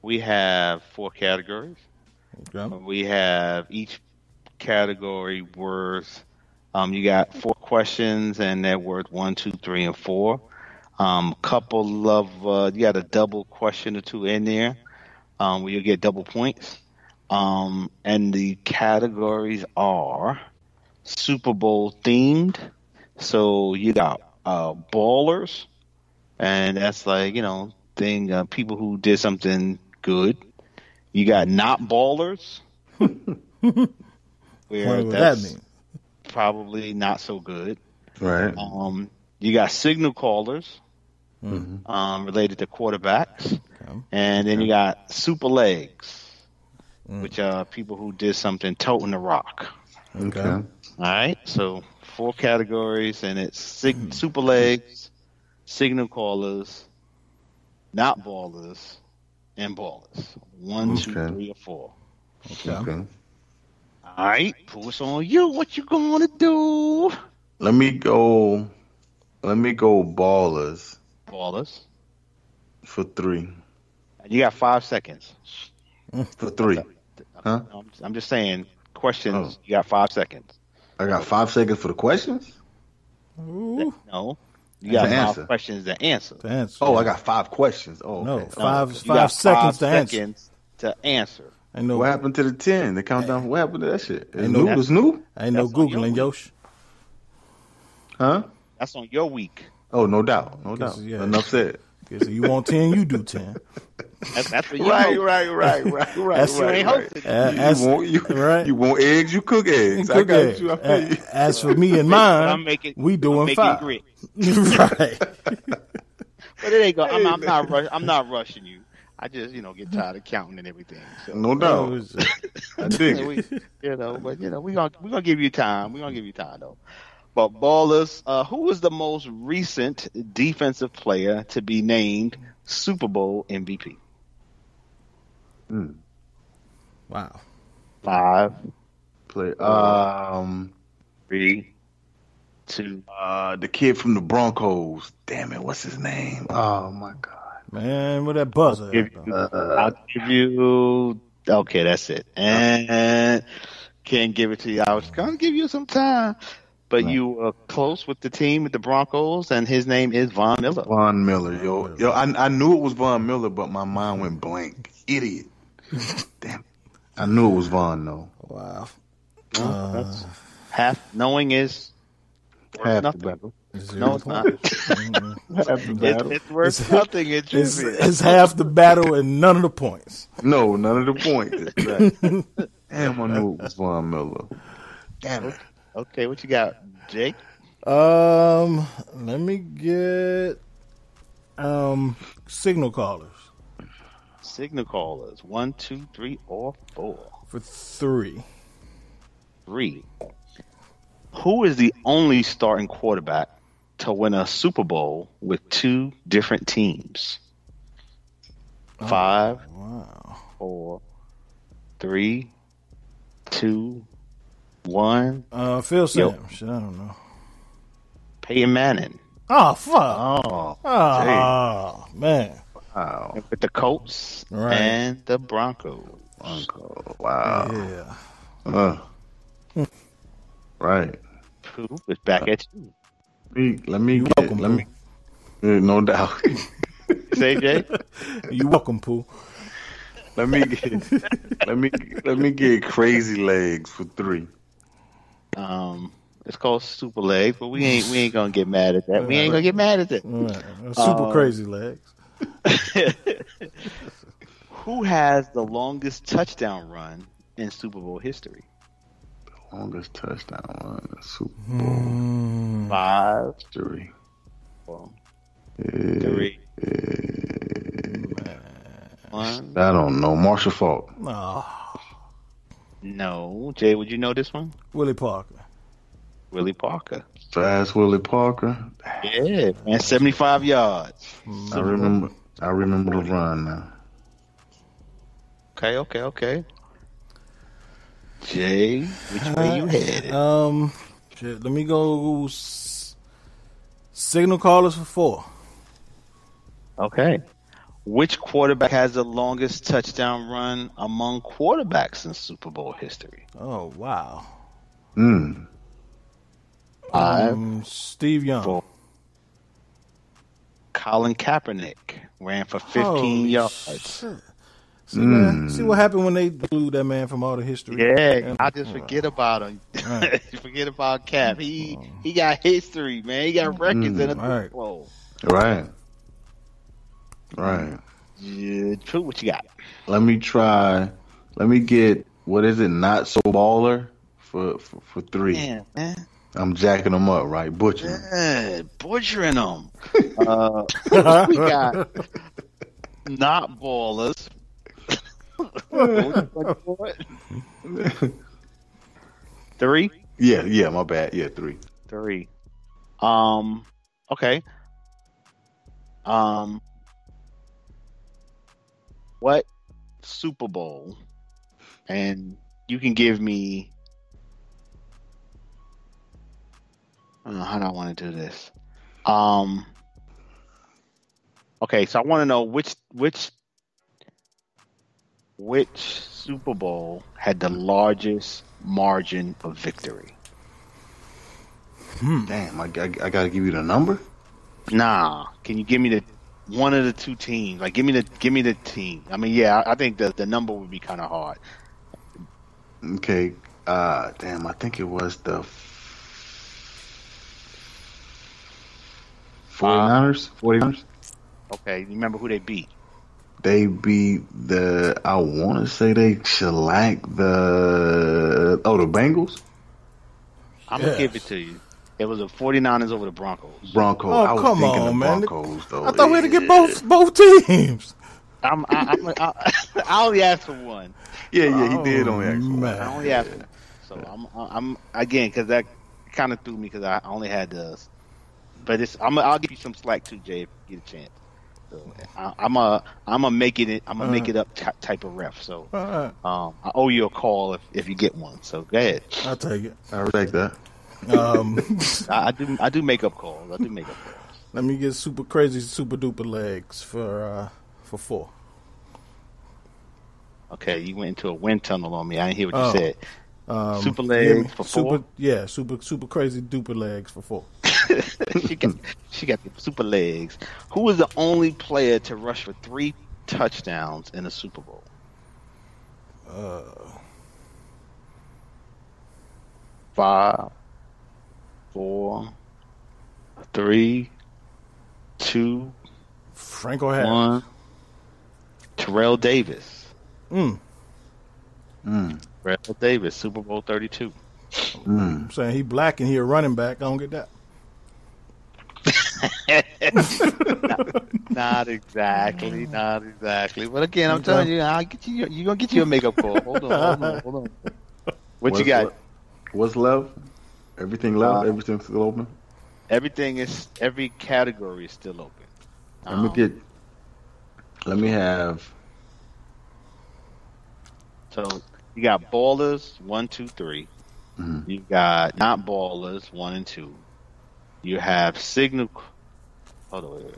we have 4 categories. Okay. We have each category worth. You got 4 questions, and they're worth 1, 2, 3, and 4. Couple of you got a double question or two in there, where you get double points. And the categories are Super Bowl themed. So you got ballers, and that's like, people who did something good. You got not ballers, where What that's that mean? probably not so good. Right. You got signal callers, Mm-hmm. related to quarterbacks, Okay. and then you got super legs, which are people who did something toting the rock. Okay. All right, so 4 categories, and it's super legs, signal callers, not ballers, and ballers. 1, 2, Okay. 3, or 4. Okay. All right, Pooh's on you. What you gonna do? Let me go ballers Ballers. for 3. You got 5 seconds. For 3. Huh? I'm just saying, questions. Oh. You got 5 seconds. I got 5 seconds for the questions? Ooh. No, you got To 5 answer. questions to answer. To answer. Oh, I got 5 questions. Oh, No, okay. five You got seconds 5 to answer. seconds to answer. Ain't no, What happened to the 10? The countdown. What happened to that shit? It's Ain't new. no- It's new? ain't no That's on your Googling, week. Yosh. Huh? That's on your week. Oh, no doubt. No doubt. yeah. Enough said. Okay, so you want 10, you do 10. That's what you Right. That's- You ain't hosted. Right. You want eggs? You cook eggs. I Cook got eggs. you. I feel you. As for me and I'm mine, making. we I'm doing making 5. grit. Right. But it ain't go. I'm not rushing you. I just get tired of counting and everything. So No doubt. I dig it. we gonna give you time. We gonna give you time though. But ballers, who was the most recent defensive player to be named Super Bowl MVP? Wow. 5, Play. 3, 2. The kid from the Broncos. Damn it, what's his name? Oh my God. Man, where that buzzer at, though? I'll give you. Okay, that's it. And can't give it to you. I was gonna give you some time, but you were close with the team with the Broncos, and his name is Von Miller. Von Miller, yo, I knew it was Von Miller, but my mind went blank. Idiot. Damn. I knew it was Von though. Wow. That's half knowing is worth Half the nothing. battle. No, it's not. Half the battle. It's worth nothing in It's, trivia. it's half the battle and none of the points. No, none of the points. Right. Damn, I knew it was Von Miller. Damn it. Okay, what you got, Jake? Let me get signal callers Signal callers. 1, 2, 3, or 4. for 3. 3. Who is the only starting quarterback to win a Super Bowl with 2 different teams? 5, Wow. 4, 3, 2, 1. Phil Simmons. I don't know. Peyton Manning. Oh, fuck. Oh, Oh, man. wow. With the Colts Right. and the Broncos. Uncle. Wow. Yeah. Right. Who is back at you? Let me get. welcome, Let me. No doubt. Say, Jay? You welcome, Pooh. let me get. Let me get crazy legs for 3. It's called Super Legs, but we ain't gonna get mad at that. We ain't gonna get mad at that. All right. Super crazy legs. Who has the longest touchdown run in Super Bowl history? Longest touchdown run in Super Bowl 5, history. 4, 3, 1. I don't know. Marshall Faulk. Oh, No. Jay, would you know this one? Willie Parker. Willie Parker. Fast Willie Parker. Yeah, man, 75 yards. I remember the run now. Okay. Jay, which way you headed? Shit, let me go signal callers for 4. Okay. Which quarterback has the longest touchdown run among quarterbacks in Super Bowl history? Oh, wow. 5, Steve Young. 4. Colin Kaepernick ran for 15 yards. Shit. See what happened when they blew that man from all the history. Yeah, I just forget about him. Right. Forget about Cap. He got history, man. He got records in the football. Right. Yeah, true. What you got? Let me get, what is it, Not So Baller for 3. Man. I'm jacking them up, right? Butchering them. Yeah, butchering them. We got Not Ballers. 3? Yeah, my bad. Yeah, 3. 3. Okay. What Super Bowl? And you can give me. I don't know how do I want to do this. Okay, so I want to know which Super Bowl had the largest margin of victory. Damn, I gotta give you the number. Nah, can you give me one of the two teams? Like, give me the team. I mean, yeah, I think the number would be kind of hard. Okay, damn, I think it was the 49ers. Okay, you remember who they beat? They beat I want to say they shellacked the Bengals. I'm going to give it to you. It was the 49ers over the Broncos. Oh, I was come thinking on, the man. Broncos, though. I thought we had to get both teams. I only asked for one. Yeah, he did only ask for one. Man. I only asked for one. So I'm again, because that kind of threw me because I only had the. But I'll give you some slack too, Jay, if you get a chance. So I'm a make it up type of ref. So I owe you a call if you get one. So go ahead. I'll take it. I respect that. I do make up calls. Let me get super crazy, super duper legs for 4. Okay, you went into a wind tunnel on me. I didn't hear what you said. Super legs for 4. Super crazy duper legs for 4. she got the super legs. Who was the only player to rush for 3 touchdowns in a Super Bowl? 5, 4, 3, 2, Franco Harris. 1. Terrell Davis. Terrell Davis, Super Bowl 32. I'm saying he black and he a running back. I don't get that. Not exactly. But again, I'm telling you, I'll get you. You're gonna get you a makeup call. Hold on. What you got? What's left? Everything left. Everything's still open. Every category is still open. Let me have. So you got ballers 1, 2, 3. You got not ballers 1 and 2. You have signal. Hold on. Wait.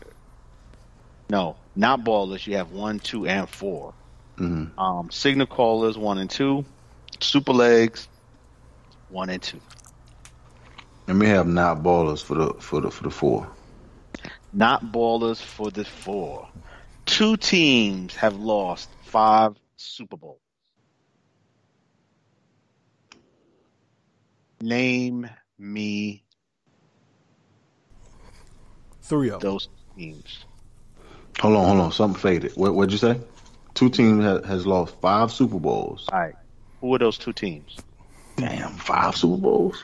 No, not ballers. You have 1, 2, and 4. Signal callers 1 and 2. Super legs 1 and 2. Let me have not ballers for the 4. Not ballers for the 4. 2 teams have lost 5 Super Bowls. Name me 3 of them. those teams. Hold on. Something faded. What'd you say? 2 teams has lost 5 Super Bowls. All right. Who are those 2 teams? Damn, 5 Super Bowls?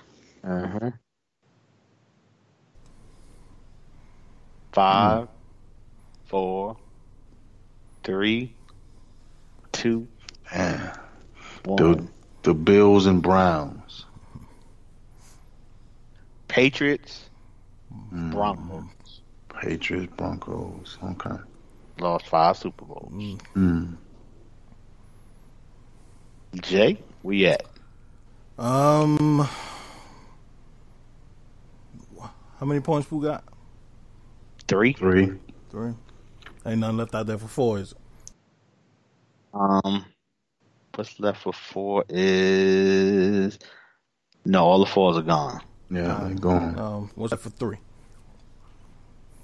5, 4, 3, 2, Man. 1. The Bills and Browns. Patriots, Broncos. Patriots, Broncos. Okay. Lost 5 Super Bowls. Jay, where you at? How many points we got? 3. 3. 3. Ain't nothing left out there for 4, is it? What's left for 4 is no. All the 4s are gone. Yeah, they're gone. What's that for 3?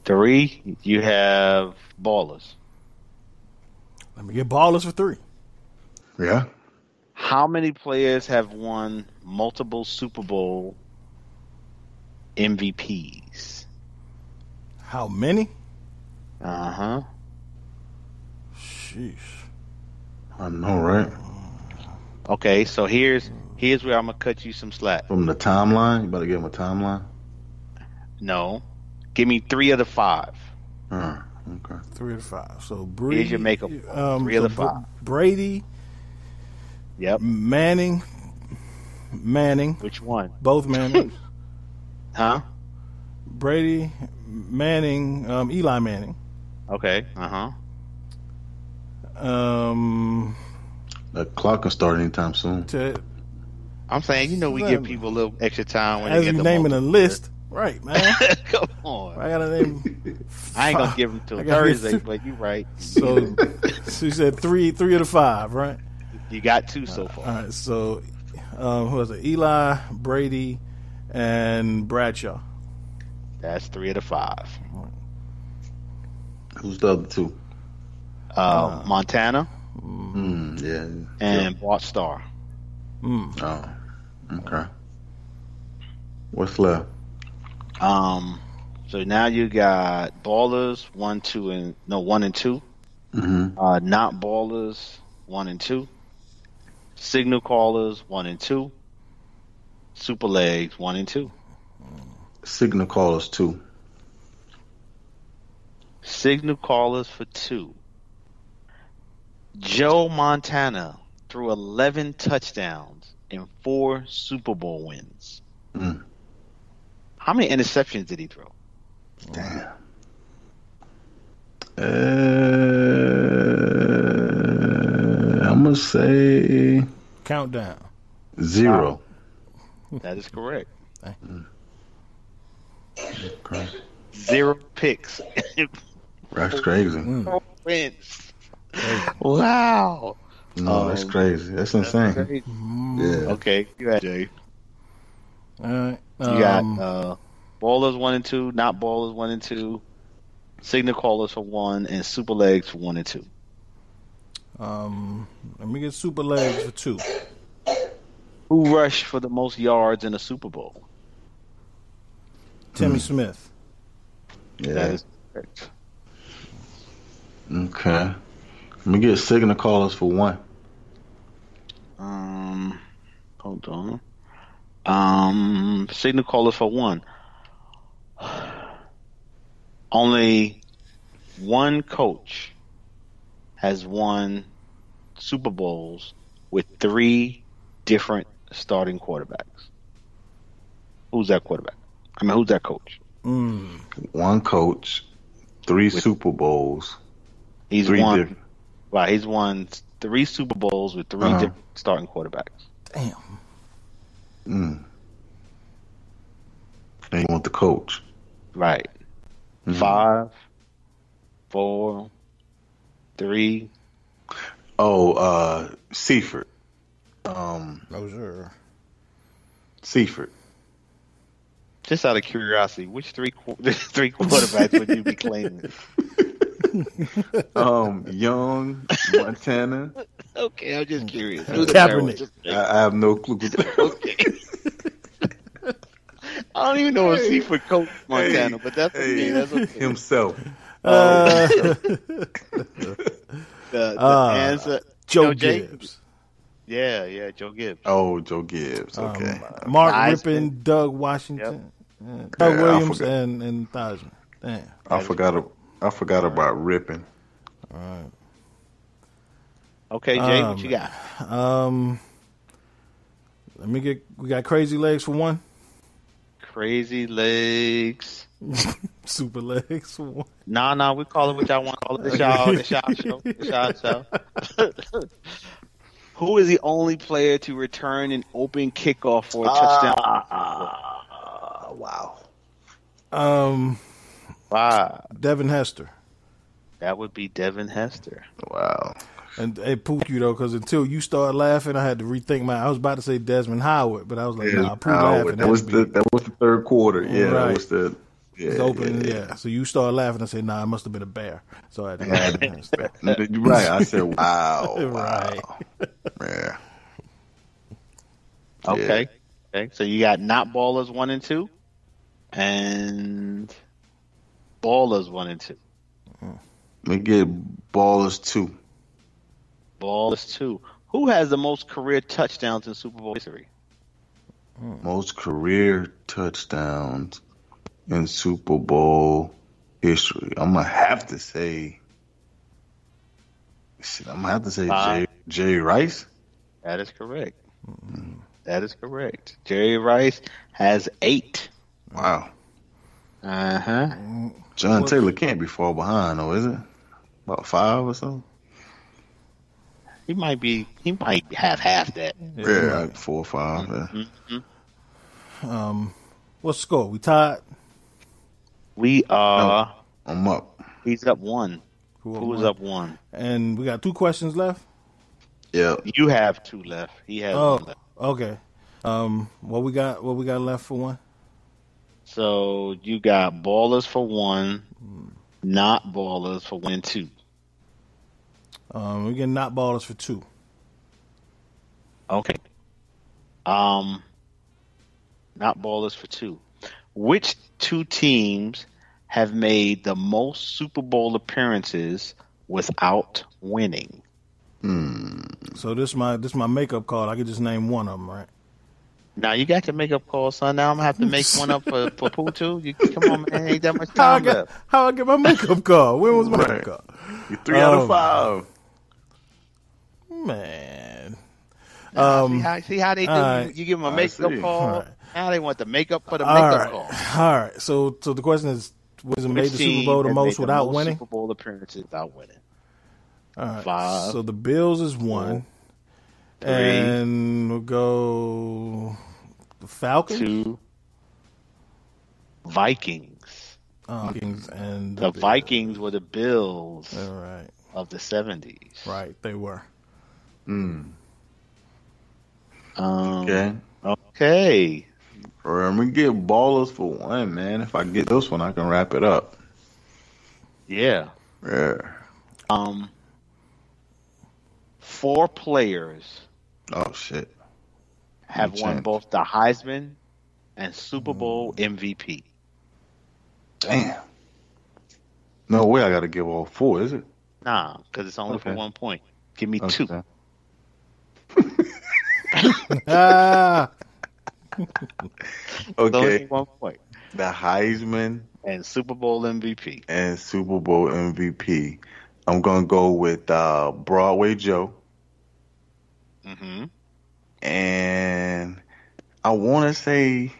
3, you have ballers. Let me get ballers for 3. Yeah. How many players have won multiple Super Bowl MVPs? How many? Uh-huh. Sheesh. I know, right? Okay, so here's where I'm going to cut you some slack. From the timeline? You better give him a timeline? No. Give me 3 of the 5. Okay. 3 of the 5. So Brady. Here's your makeup. 3 of the 5. Brady. Yep. Manning. Which one? Both Mannings. Huh? Brady, Manning, Eli Manning. Okay. Uh-huh. The clock can start anytime soon. I'm saying, we give people a little extra time when as they get you the naming a multiple. list. Right, man. Come on. I gotta name. I ain't going to give them till Thursday, but you're right. So you said 3 of the 5, right? You got 2 so far. All right, so who was it? Eli, Brady, and Bradshaw. That's 3 of the 5. Who's the other 2? Montana Yeah. and Bart Starr. Oh, okay. What's left? So now you got ballers 1 and 2. Mm-hmm. Not ballers 1 and 2. Signal callers 1 and 2. Super legs 1 and 2. Signal callers 2. Signal callers for 2. Joe Montana threw 11 touchdowns in 4 Super Bowl wins. How many interceptions did he throw? Damn. I'm going to say Countdown. 0. That is correct. Okay. 0 picks. That's crazy. 4 wins. Wow. No, that's crazy. That's insane. Crazy. Yeah. Okay, you got Jay. All right. You got ballers 1 and 2, not ballers 1 and 2, signal callers for 1, and super legs for 1 and 2. Let me get super legs for 2. Who rushed for the most yards in a Super Bowl? Timmy Smith. Yeah. That is correct. Okay. Let me get signal callers for 1. Hold on. Signal callers for 1. Only one coach has won Super Bowls with 3 different starting quarterbacks. Who's that quarterback? Who's that coach? 1 coach, 3 Super Bowls. He's 3 won. different. Right, he's won 3 Super Bowls with 3 different starting quarterbacks. Damn. And you want the coach. Right. 5, 4, 3. Seifert. Oh, sure. Seifert. Just out of curiosity, which 3 quarterbacks would you be claiming? Young, Montana. Okay, I'm just curious. Kaepernick. I have no clue. Okay. I don't even know if Seifert coached Montana, but that's okay. That's okay. Himself. The answer, Joe Gibbs. Yeah, Joe Gibbs. Oh, Joe Gibbs. Okay. Mark Heisman. Rippon, Doug Washington, Doug Williams, and Theismann. Damn. I forgot about Rippon. All right. Okay, Jay, what you got? We got crazy legs for 1. Crazy legs. Super legs for 1. Nah, we call it what y'all want. Call it the show. Who is the only player to return an open kickoff for a touchdown? Wow. Wow. Devin Hester. That would be Devin Hester. Wow. And it pooped you, though, because until you started laughing, I had to rethink I was about to say Desmond Howard, but I was like, nah, Pooh laughing. That was the 3rd quarter. Yeah, right. That It's open, yeah. So you start laughing and say, "Nah, it must have been a bear." So I had to You're right. I said, "Wow, right." Yeah. Okay. Okay. So you got not ballers 1 and 2, and ballers 1 and 2. We get ballers 2. Ballers 2. Who has the most career touchdowns in Super Bowl history? Most career touchdowns in Super Bowl history. I'm gonna have to say. Jerry Rice. That is correct. That is correct. Jerry Rice has 8. Wow. Uh-huh. John Taylor can't be far behind, though, is it? About 5 or so. He might have half that. Yeah, like 4 or 5. Yeah. What's the score? We tied. We are. No, I'm up. He's up 1. Who's up 1? And we got 2 questions left. Yeah. You have 2 left. He has 1 left. Okay. What we got left for 1? So you got ballers for 1, not ballers for 1 and 2. We get not ballers for 2. Okay. Not ballers for 2. Which 2 teams have made the most Super Bowl appearances without winning? So this my makeup call. I could just name one of them, right? Now you got your makeup call, son. Now I'm gonna have to make one up for Pooh too. Come on, man. Ain't that much time left. How I get my makeup call? When was my makeup call? You 3 out of 5. Man. See how they do? right. You give them a makeup call. Right. Now they want the makeup for the makeup call. All right. So the question is, was it made the Super Bowl the most without winning? Super Bowl appearances without winning. All right. 5. So the Bills is 1. 3. And we'll go the Falcons. 2. Vikings. Vikings and The Vikings were the Bills All right. of the 70s. Right. They were. Okay. Okay. I'm gonna get ballers for 1, man. If I get this one, I can wrap it up. Yeah. Yeah. 4 players Oh shit. have won both the Heisman and Super Bowl MVP. Damn. No way. I got to give all 4, is it? Nah, because it's only for 1 point. Give me 2. Okay. It's only Okay. for 1 point. The Heisman And Super Bowl MVP. and Super Bowl MVP. I'm gonna go with Broadway Joe, Mm-hmm. and I want to say,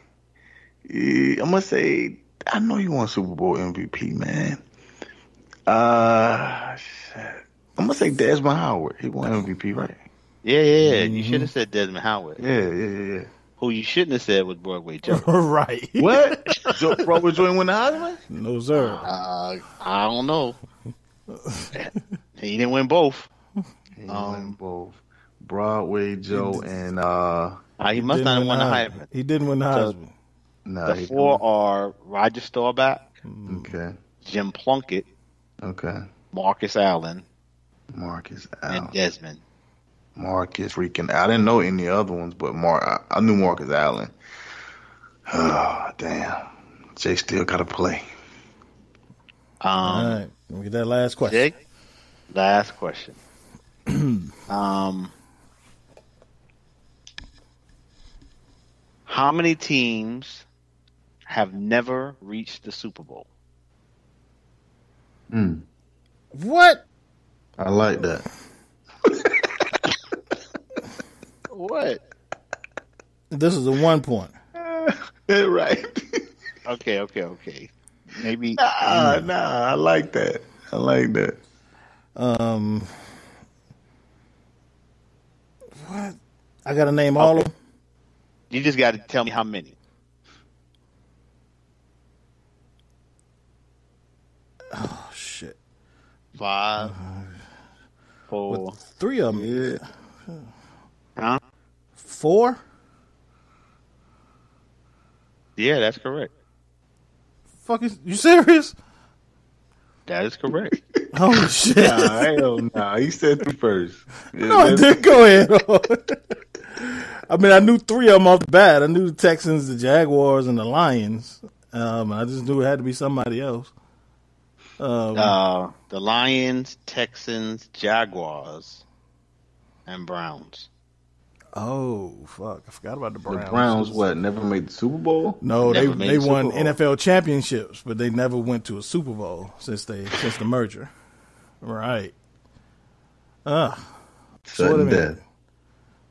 I'm gonna say, I know you want Super Bowl MVP, man. Shit. I'm gonna say Desmond Howard. He won MVP, right? Yeah. You should have said Desmond Howard. Yeah. Who you shouldn't have said was Broadway Joe. Right. What? Broadway Joe ain't win the Heisman? No, sir. I don't know. He didn't win both. He won both. Broadway Joe and He must not have won the Heisman. He didn't win the Heisman. no, The 4 are Roger Staubach, Okay. Jim Plunkett, Okay. Marcus Allen, Marcus and Allen. Desmond. Marcus freaking. I didn't know any other ones, but I knew Marcus Allen. Oh, damn. Jay still got to play. All right. Let me get that last question. Jake, last question. How many teams have never reached the Super Bowl? What? I like that. What? This is a 1 point. Right. Okay. Maybe. Nah, I like that. What? I got to name all of them? You just got to tell me how many. Oh, shit. 5, 4. With 3 of them. Yeah. Huh? 4? Yeah, that's correct. Fuck is you serious? That is correct. Holy shit! Nah, hell nah. He said 3 first. No, I did. Go ahead. I mean, I knew 3 of them off the bat. I knew the Texans, the Jaguars, and the Lions. I just knew it had to be somebody else. The Lions, Texans, Jaguars, and Browns. Oh, fuck. I forgot about the Browns. The Browns, what, never made the Super Bowl? No, Never they made the won Super Bowl. NFL championships, but they never went to a Super Bowl since the merger. Right. Sudden death.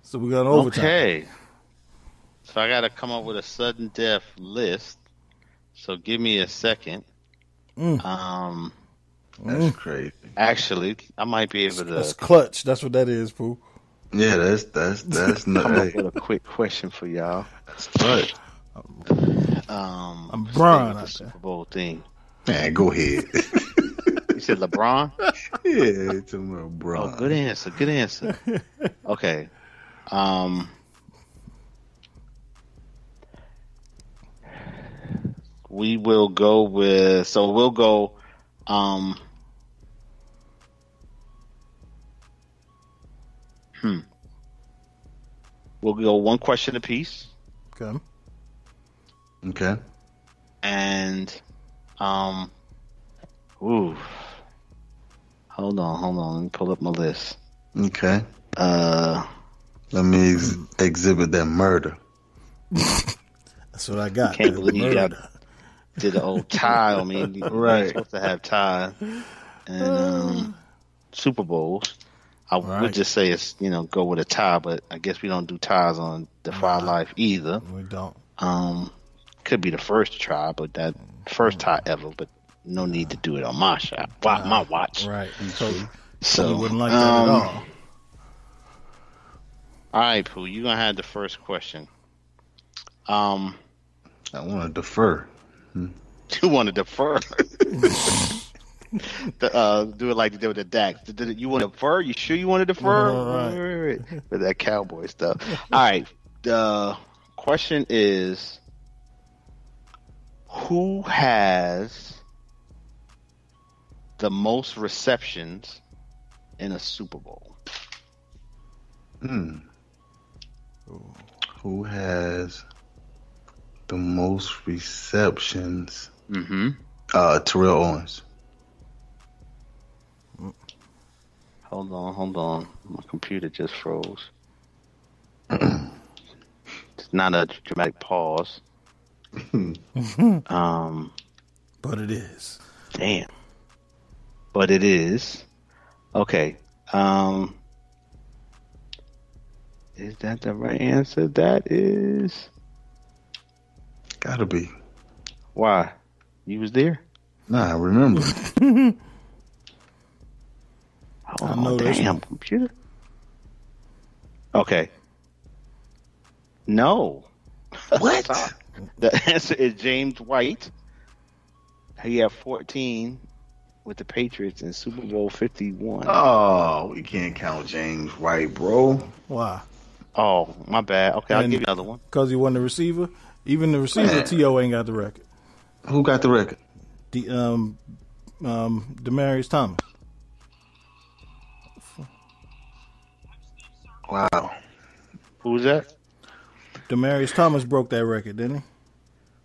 So we got overtime. Okay. So I got to come up with a sudden death list. So give me a second. That's crazy. Actually, I might be able That's to clutch. That's what that is, Pooh. Yeah, that's come not. up with a quick question for y'all. Right. I'm Bron The out there. Super Bowl thing. Man, go ahead. You said LeBron? Yeah, it's a LeBron. Oh, good answer. Good answer. Okay. We will go with. So we'll go. We'll go one question apiece, Okay. Okay. and ooh. Hold on. Let me pull up my list. Okay. Uh, Let me exhibit that murder. That's what I got. Can't That believe you murder. got did an old tie on me. You Right. ain't supposed to have ties and Super Bowls. I Right. would just say it's go with a tie, but I guess we don't do ties on Defy Life either. We don't. Could be the first try, but that first tie ever. But no need to do it on my shot, my watch. Right. Totally. So Wouldn't like that at all. All right, Pooh, you're gonna have the first question. I want to defer. You want to defer? Do it like you did with the Dax. You want to defer? You sure you want to defer? Right. Right. With that Cowboy stuff. All right. The question is, who has the most receptions in a Super Bowl? Who has the most receptions? Mm-hmm. Terrell Owens. Hold on. My computer just froze. It's not a dramatic pause. But it is. Damn. But it is. Okay. Is that the right answer? That is. Gotta be. Why? You was there? Nah, I remember. Oh, know this damn, one. computer. Okay. No. What? The answer is James White. He had 14 with the Patriots in Super Bowl 51. Oh, we can't count James White, bro. Why? Oh, my bad. Okay, I'll And- give you another one. Because he won the receiver. Even the receiver, Man. T.O. ain't got the record. Who got the record? Demaryius Thomas. Wow. Who's that? Demaryius Thomas broke that record, didn't he?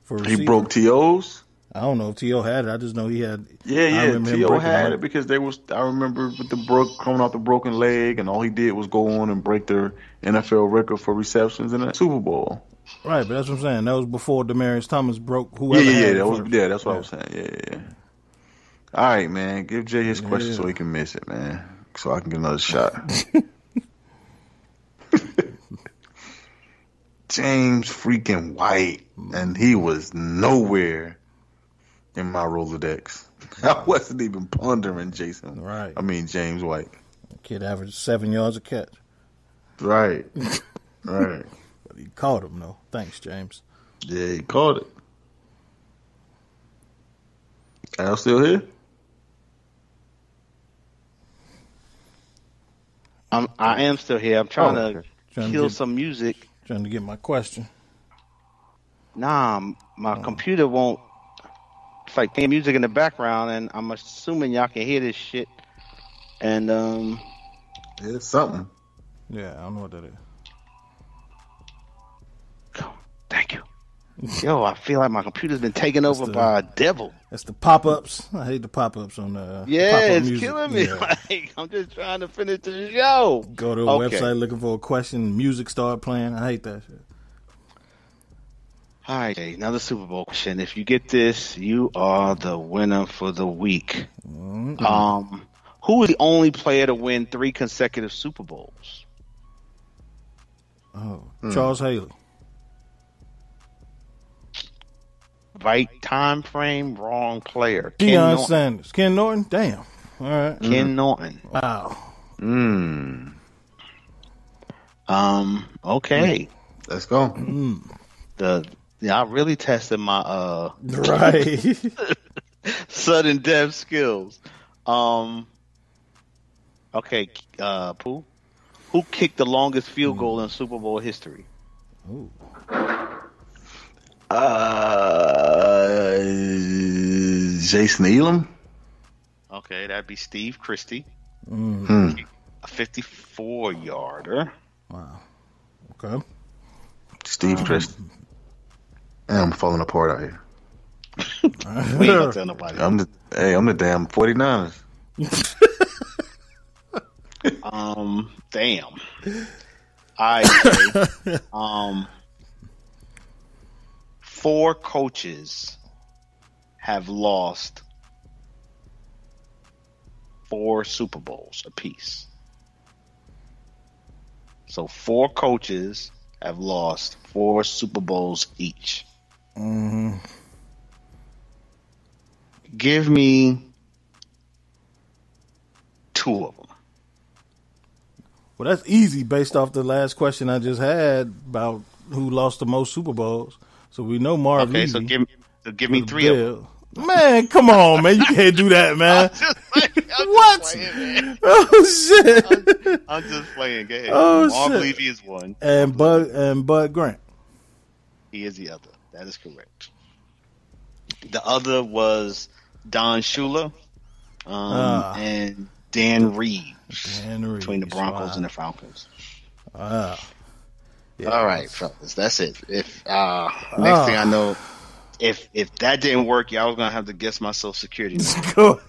For He receiver. broke T.O.'s? I don't know if T.O. had it. I just know he had. I Yeah. remember him T.O. breaking had it. it because I remember with the coming off the broken leg, and all he did was go on and break their NFL record for receptions in the Super Bowl. Right, but that's what I'm saying. That was before Demaryius Thomas broke whoever had it first. That's what I was saying. Yeah. All right, man. Give Jay his question so he can miss it, man. So I can get another shot. James freaking White, and he was nowhere in my Rolodex. I wasn't even pondering Jason. Right. I mean James White. Kid averaged 7 yards a catch. Right. Right. But he caught him, though. Thanks, James. Yeah, he caught it. Al still here? I am still here. I'm trying to Trying to kill get- some music. Trying to get my question. Nah, my computer won't It's like playing music in the background, and I'm assuming y'all can hear this shit. And It's something. Yeah, I don't know what that is. Thank you. Yo, I feel like my computer's been taken over by a devil. That's the pop-ups. I hate the pop-ups on the it's music. killing me. Yeah. Like, I'm just trying to finish the show. Go to a website looking for a question, music start playing. I hate that shit. All right, another Super Bowl question. If you get this, you are the winner for the week. Mm-hmm. Who is the only player to win 3 consecutive Super Bowls? Charles Haley. Right time frame, wrong player. Deion Sanders. Ken Norton? Damn. All right. Ken Norton. Wow. Okay. Let's go. I really tested my Right. sudden death skills. Okay, Pooh. Who kicked the longest field goal in Super Bowl history? Ooh. Jason Elam. Okay, that'd be Steve Christie. A 54-yarder. Wow. Okay. Steve Christie. And I'm falling apart out here. We ain't gonna tell nobody. I'm the damn 49ers. Damn. I 4 coaches have lost 4 Super Bowls apiece. So 4 coaches have lost 4 Super Bowls each. Give me 2 of them. Well, that's easy based off the last question I just had about who lost the most Super Bowls. So we know Marv Okay, Levy. so give me 3 of them. Man, come on, man. You can't do that, man. What? Oh, shit. I'm just playing. Go ahead. Oh, Marv shit. Levy is one. And Bud Grant. He is the other. That is correct. The other was Don Shula and Dan Reeves. Between the Broncos and the Falcons. Wow. Yeah. All right, fellas. That's it. If next thing I know, if that didn't work, y'all was gonna have to guess my Social Security number.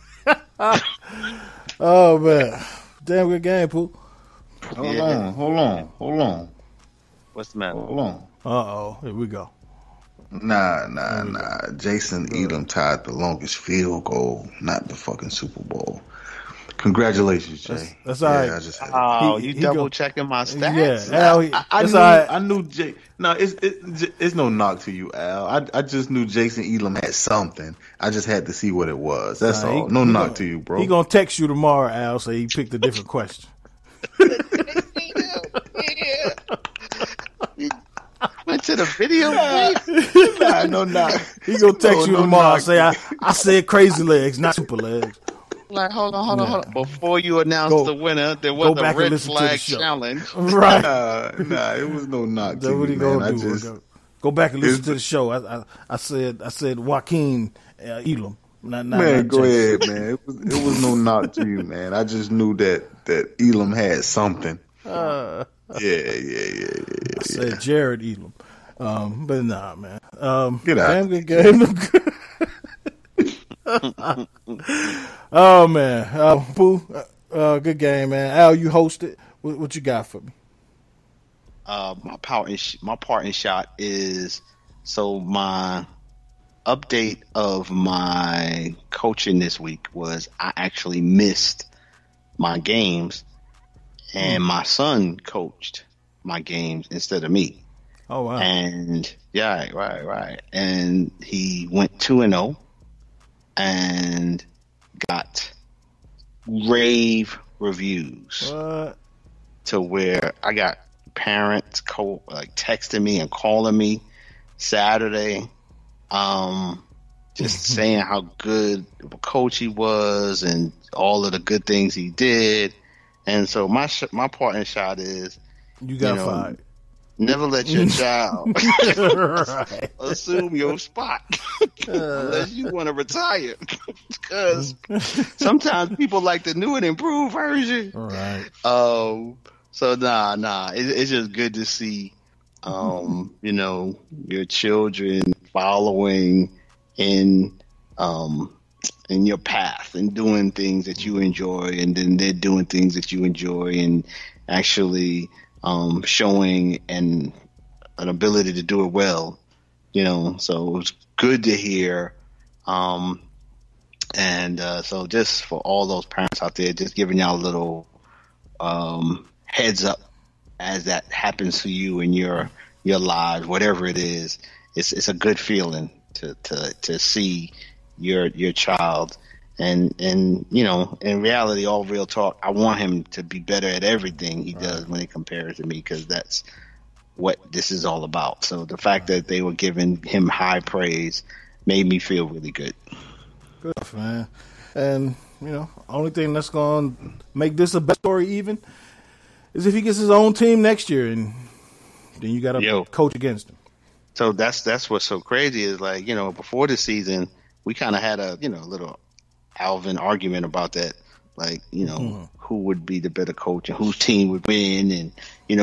Oh man, damn good game, Pooh. Hold on. What's the matter? Hold on. Uh-oh, here we go. Nah. Jason Elam tied the longest field goal, not the fucking Super Bowl. Congratulations, Jay. That's all right. I just had You double checking my stats? Yeah, Al, I knew Jay. No, it's no knock to you, Al. I just knew Jason Elam had something. I just had to see what it was. That's all. No knock to you, bro. He gonna text you tomorrow, Al, say he picked a different question. Went to the video. No knock. He gonna text you tomorrow, say I said crazy legs, not super legs. Like, hold on. Before you announce the winner, there was a red flag challenge. Right. Nah, it was no knock to That's what you, he man. gonna do. Go back and listen to the show. I said Joaquin Elam. Not go ahead, man. It was no knock to you, man. I just knew that Elam had something. Yeah. I said Jared Elam. But nah, man. Get out. Damn good game. Oh man, Pooh, good game, man. Al, you hosted. What you got for me? My parting shot is my update of my coaching this week was I actually missed my games, and my son coached my games instead of me. Oh wow! And yeah, right, and he went 2-0. And got rave reviews. What? To where I got parents texting me and calling me Saturday, just saying how good of a coach he was and all of the good things he did. And so my parting shot is you got fired. never let your child Right. assume your spot unless you want to retire. Because sometimes people like the new and improved version. Right. So it's just good to see, your children following in your path and doing things that you enjoy, and then they're doing things that you enjoy, and actually showing an ability to do it well. So it was good to hear. So just for all those parents out there, just giving y'all a little heads up as that happens to you in your lives, whatever it is. It's a good feeling to see your child, and in reality, all real talk, I want him to be better at everything he does when he compares to me, because that's what this is all about. So the fact that they were giving him high praise made me feel really good. Good, man. And only thing that's going to make this a better story even is if he gets his own team next year, and then you got to coach against him. So that's what's so crazy is, like, before the season, we kind of had a little Alvin argument about that, like, who would be the better coach and whose team would win, and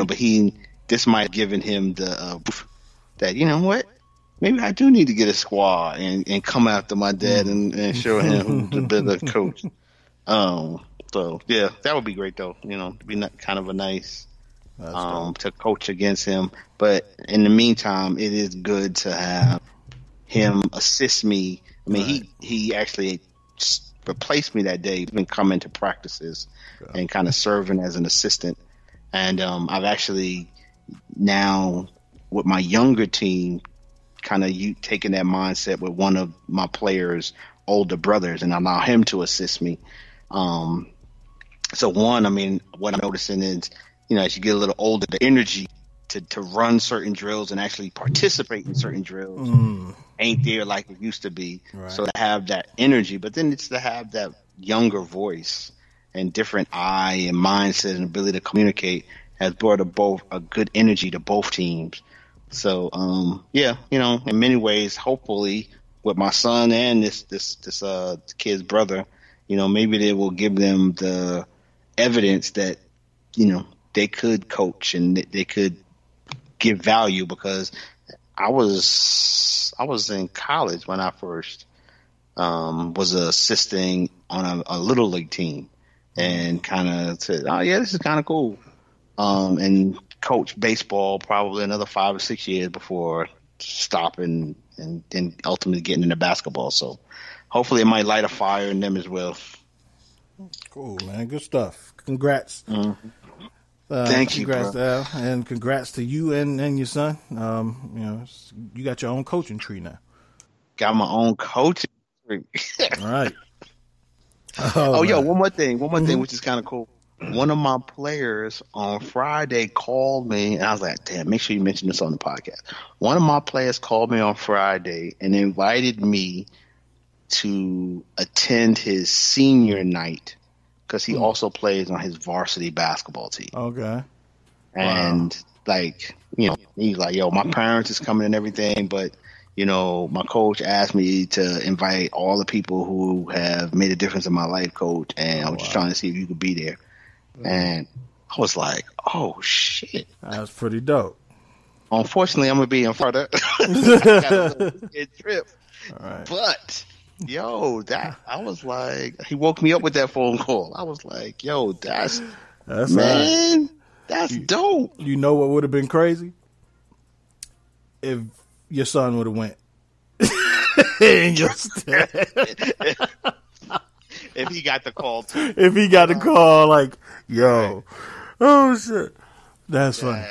but this might have given him the that what, maybe I do need to get a squad and come after my dad and show him who's the better coach. So yeah, that would be great though. To be kind of a nice to coach against him. But in the meantime, it is good to have him assist me. I mean, he actually replaced me that day. He's been coming to practices and kind of serving as an assistant. And I've actually now with my younger team, kind of taking that mindset with one of my players' older brothers and allow him to assist me. So what I'm noticing is, as you get a little older, the energy to run certain drills and actually participate in certain drills ain't there like it used to be. Right. So to have that energy, but then it's to have that younger voice and different eye and mindset and ability to communicate has brought a good energy to both teams. So in many ways, hopefully with my son and this kid's brother, maybe they will give them the evidence that they could coach and they could give value, because I was in college when I first was assisting on a little league team, and kind of said, oh yeah, this is kind of cool, and coached baseball probably another 5 or 6 years before stopping and then ultimately getting into basketball. So hopefully it might light a fire in them as well. Cool, man. Good stuff. Congrats. Mm-hmm. Thank you, congrats, bro. Al, and congrats to you and your son. You got your own coaching tree now. Got my own coaching tree. All right. One more thing, which is kind of cool. One of my players on Friday called me, and I was like, damn, make sure you mention this on the podcast. One of my players called me on Friday and invited me to attend his senior night, because he also plays on his varsity basketball team. Okay. And he's like, yo, my parents is coming and everything, but my coach asked me to invite all the people who have made a difference in my life, coach, and I was just trying to see if you could be there. And I was like, oh shit. That's pretty dope. Unfortunately, I'm gonna be in Florida. I got a little trip. All right. But I was like, he woke me up with that phone call. I was like, yo, that's man, right. That's dope. You know what would have been crazy? If your son would have went. If he got the call too. If he got the call, like, yo, oh shit, that's funny.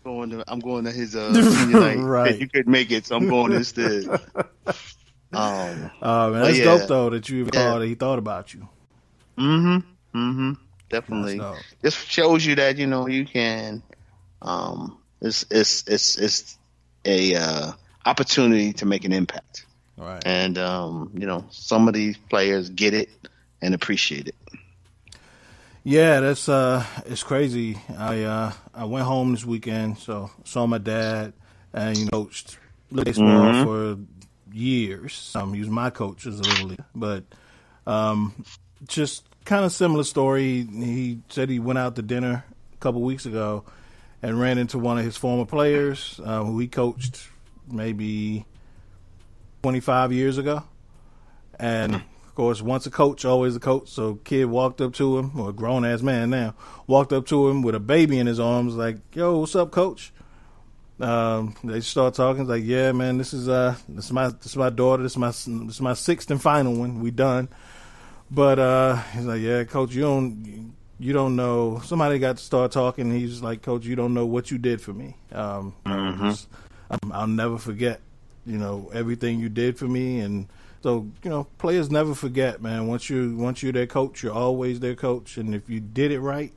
I'm going to his senior night. Right. You couldn't make it, so I'm going instead. Man, that's dope though that you called and he thought about you. Definitely. This shows you that you can. It's a opportunity to make an impact. Right. And some of these players get it and appreciate it. Yeah, that's it's crazy. I went home this weekend, so saw my dad, and coached baseball for years. He was my coach as a little league, but just kind of similar story. He said he went out to dinner a couple weeks ago and ran into one of his former players who he coached maybe 25 years ago, and of course, once a coach, always a coach. So kid walked up to him, or a grown-ass man now, walked up to him with a baby in his arms, like, "Yo, what's up, coach?" They start talking, like, "Yeah, man, this is my daughter. This is my sixth and final one. We done." But he's like, "Yeah, coach, you don't know." Somebody got to start talking. He's like, "Coach, you don't know what you did for me. I'll never forget, everything you did for me." And so, players never forget, man. Once you're their coach, you're always their coach. And if you did it right,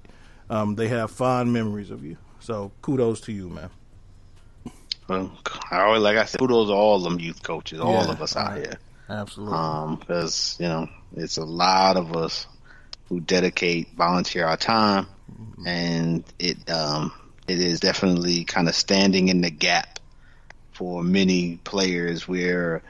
they have fond memories of you. So kudos to you, man. Well, like I said, kudos to all them youth coaches, all of us out here. Absolutely. Because, it's a lot of us who volunteer our time, and it is definitely kind of standing in the gap for many players where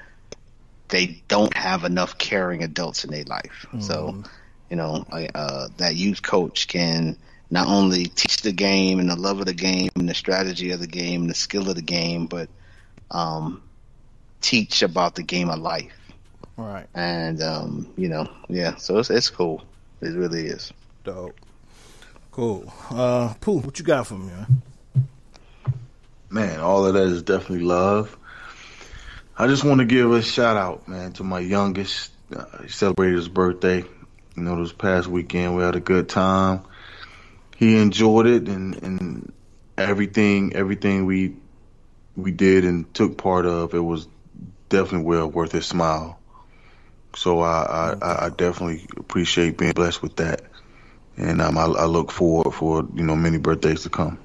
they don't have enough caring adults in their life. So, that youth coach can not only teach the game and the love of the game and the strategy of the game and the skill of the game, but teach about the game of life. Right. And, so it's cool. It really is. Dope. Cool. Pooh, what you got for me, man? Man, all of that is definitely love. I just want to give a shout out, man, to my youngest. He celebrated his birthday. This past weekend we had a good time. He enjoyed it, and everything we did and took part of, it was definitely well worth his smile. So I definitely appreciate being blessed with that, and I look forward for many birthdays to come.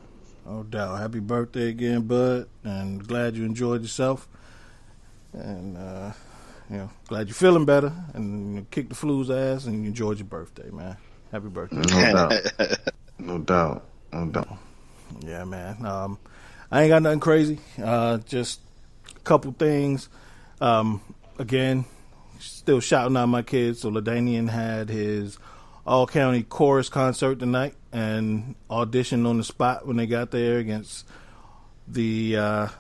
No doubt. Happy birthday again, bud, and glad you enjoyed yourself. And, glad you're feeling better and kicked the flu's ass and you enjoyed your birthday, man. Happy birthday. No doubt. Yeah, man. I ain't got nothing crazy. Just a couple things. Again, still shouting out my kids. So LaDanian had his all-county chorus concert tonight and auditioned on the spot when they got there against the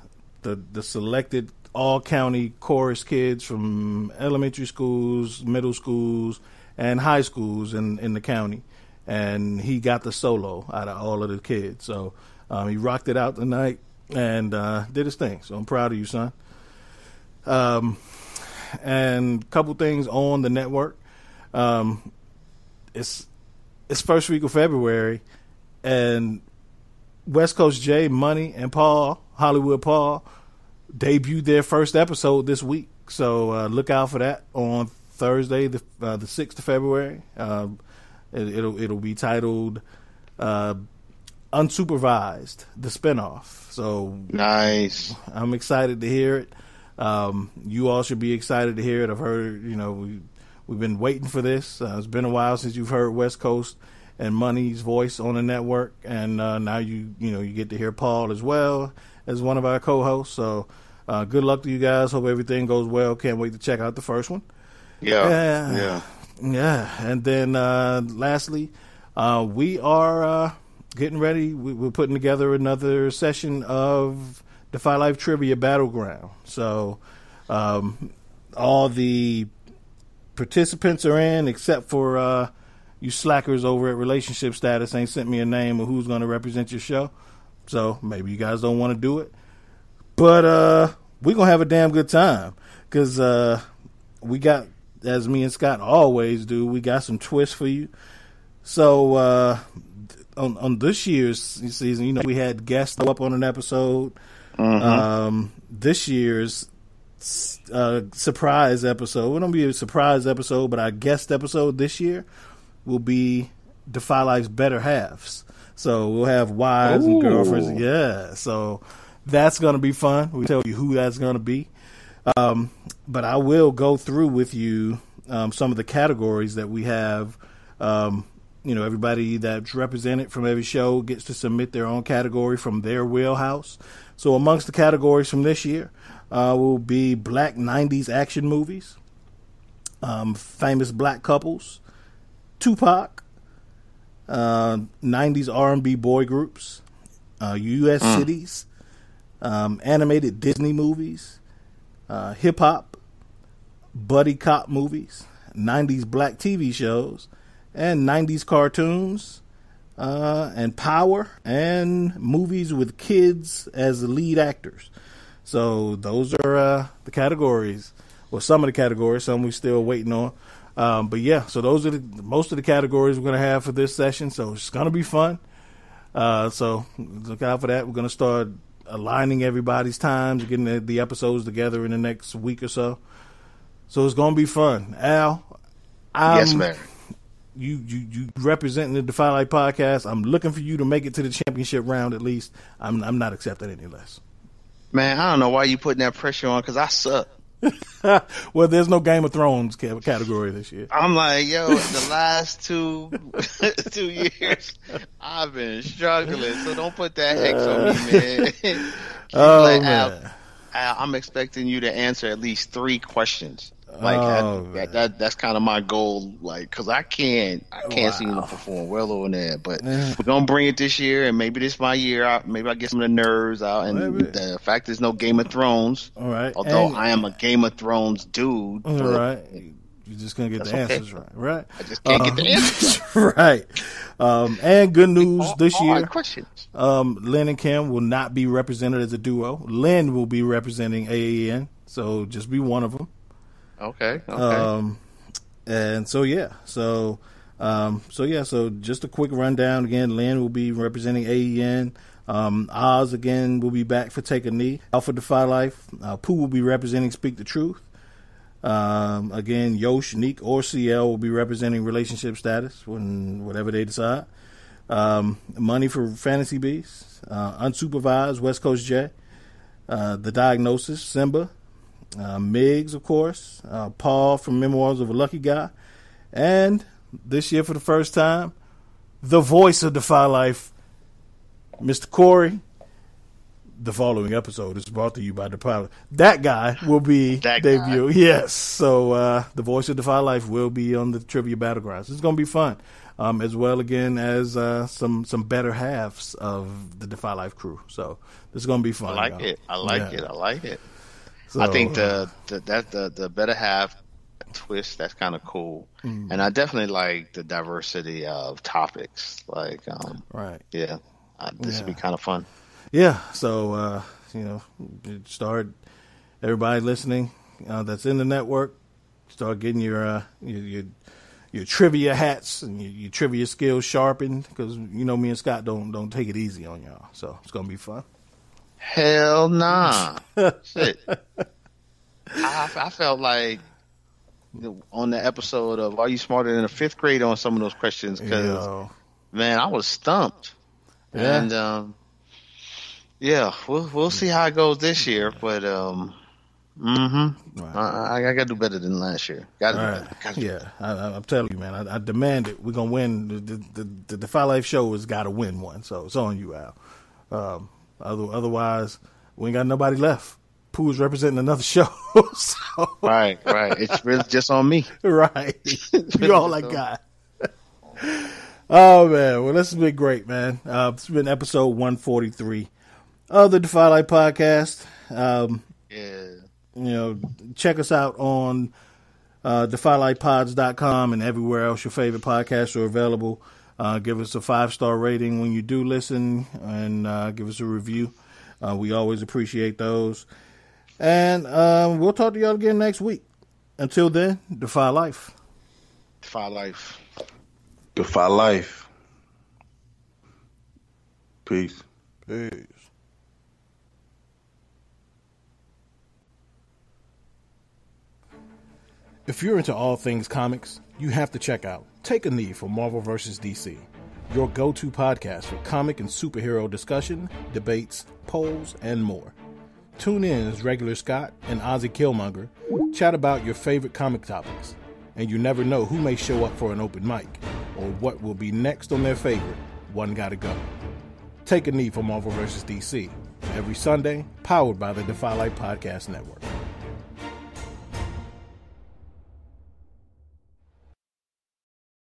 selected all-county chorus kids from elementary schools, middle schools, and high schools in the county. And he got the solo out of all of the kids. So he rocked it out tonight and did his thing. So I'm proud of you, son. And a couple things on the network. It's first week of February, and West Coast J, Money, and Hollywood Paul, debuted their first episode this week. So look out for that on Thursday, the 6th of February. It'll be titled Unsupervised, the spinoff. So nice. I'm excited to hear it. You all should be excited to hear it. I've heard, we've been waiting for this. It's been a while since you've heard West Coast and Money's voice on the network, and now you get to hear Paul as well as one of our co-hosts. So good luck to you guys. Hope everything goes well. Can't wait to check out the first one. Yeah. And then lastly, we are getting ready. We're putting together another session of Defy Life Trivia Battleground. So all the participants are in, except for you slackers over at Relationship Status ain't sent me a name of who's going to represent your show. So maybe you guys don't want to do it. But we're going to have a damn good time because we got, as me and Scott always do, we got some twists for you. So on this year's season, we had guests up on an episode. This year's surprise episode, it won't be a surprise episode, but our guest episode this year will be Defy Life's better halves. So we'll have wives and girlfriends. Yeah, so that's going to be fun. We'll tell you who that's going to be. But I will go through with you some of the categories that we have everybody that's represented from every show gets to submit their own category from their wheelhouse. So amongst the categories from this year will be Black 90s action movies, famous black couples, Tupac, 90s R&B boy groups, U.S. cities, animated Disney movies, hip-hop, buddy cop movies, 90s black TV shows, and 90s cartoons, and power, and movies with kids as the lead actors. So those are the categories, or some of the categories. Some we're still waiting on. But yeah, so those are most of the categories we're going to have for this session. So it's going to be fun. So look out for that. We're going to start aligning everybody's times, getting the episodes together in the next week or so. So it's going to be fun. Al, yes, man. You representing the Defy Life podcast. I'm looking for you to make it to the championship round at least. I'm not accepting any less. Man, I don't know why you putting that pressure on, because I suck. Well, there's no Game of Thrones category this year. I'm like, yo, the last 2 years, I've been struggling. So don't put that X on me, man. Man. Al, I'm expecting you to answer at least 3 questions. Like that's kind of my goal. Like, cause I can't seem to perform well on that. But we're gonna bring it this year, and maybe this my year. Maybe I get some of the nerves out. And the fact there's no Game of Thrones. All right. Although I am a Game of Thrones dude. All right. You're just gonna get the answers right. I just can't get the answers right. And good news this year. Questions. Lynn and Kim will not be represented as a duo. Lynn will be representing AAN, so just be one of them. Okay. And so just a quick rundown again. Lynn will be representing AEN. Oz again will be back for Take a Knee. Alpha Defy Life. Pooh will be representing Speak the Truth. Again, Yosh, Neek, or CL will be representing Relationship Status whatever they decide. Money for Fantasy Beasts. Unsupervised, West Coast J. The Diagnosis, Simba. Miggs, of course, Paul from Memoirs of a Lucky Guy, and this year for the first time, the voice of Defy Life, Mr. Corey. The following episode is brought to you by Defy Life. That guy will be debut. Yes, so the voice of Defy Life will be on the Trivia Battlegrounds. It's going to be fun, as well again as some better halves of the Defy Life crew. So this is going to be fun. I like it. So, I think the better half twist, that's kind of cool, and I definitely like the diversity of topics. Like, right, yeah, this would be kind of fun. Yeah, so start everybody listening that's in the network. Start getting your trivia hats and your trivia skills sharpened, because me and Scott don't take it easy on y'all. So it's gonna be fun. Hell nah. Shit. I felt like on the episode of Are You Smarter Than a Fifth Grader on some of those questions, because, man, I was stumped. Yeah. And, we'll see how it goes this year, but, right. I got to do better than last year. Got to do better. I'm telling you, man, I demand it. We're going to win. The Defy Life show has got to win one, so it's on you, Al. Otherwise, we ain't got nobody left. Pooh's representing another show. So. Right. It's really just on me. Right. You all I got. Oh, man. Well, this has been great, man. It's been episode 143 of the Defy Life Podcast. Check us out on DefyLifePods.com and everywhere else your favorite podcasts are available. Give us a 5-star rating when you do listen, and give us a review. We always appreciate those. And we'll talk to y'all again next week. Until then, Defy Life. Defy Life. Defy Life. Peace. If you're into all things comics, you have to check out Take a Knee for Marvel vs. DC, your go-to podcast for comic and superhero discussion, debates, polls, and more. Tune in as Regular Scott and Ozzy Killmonger chat about your favorite comic topics, and you never know who may show up for an open mic. or what will be next on their favorite, One Gotta Go. Take a knee for Marvel vs. DC. Every Sunday, powered by the Defy Life Podcast Network.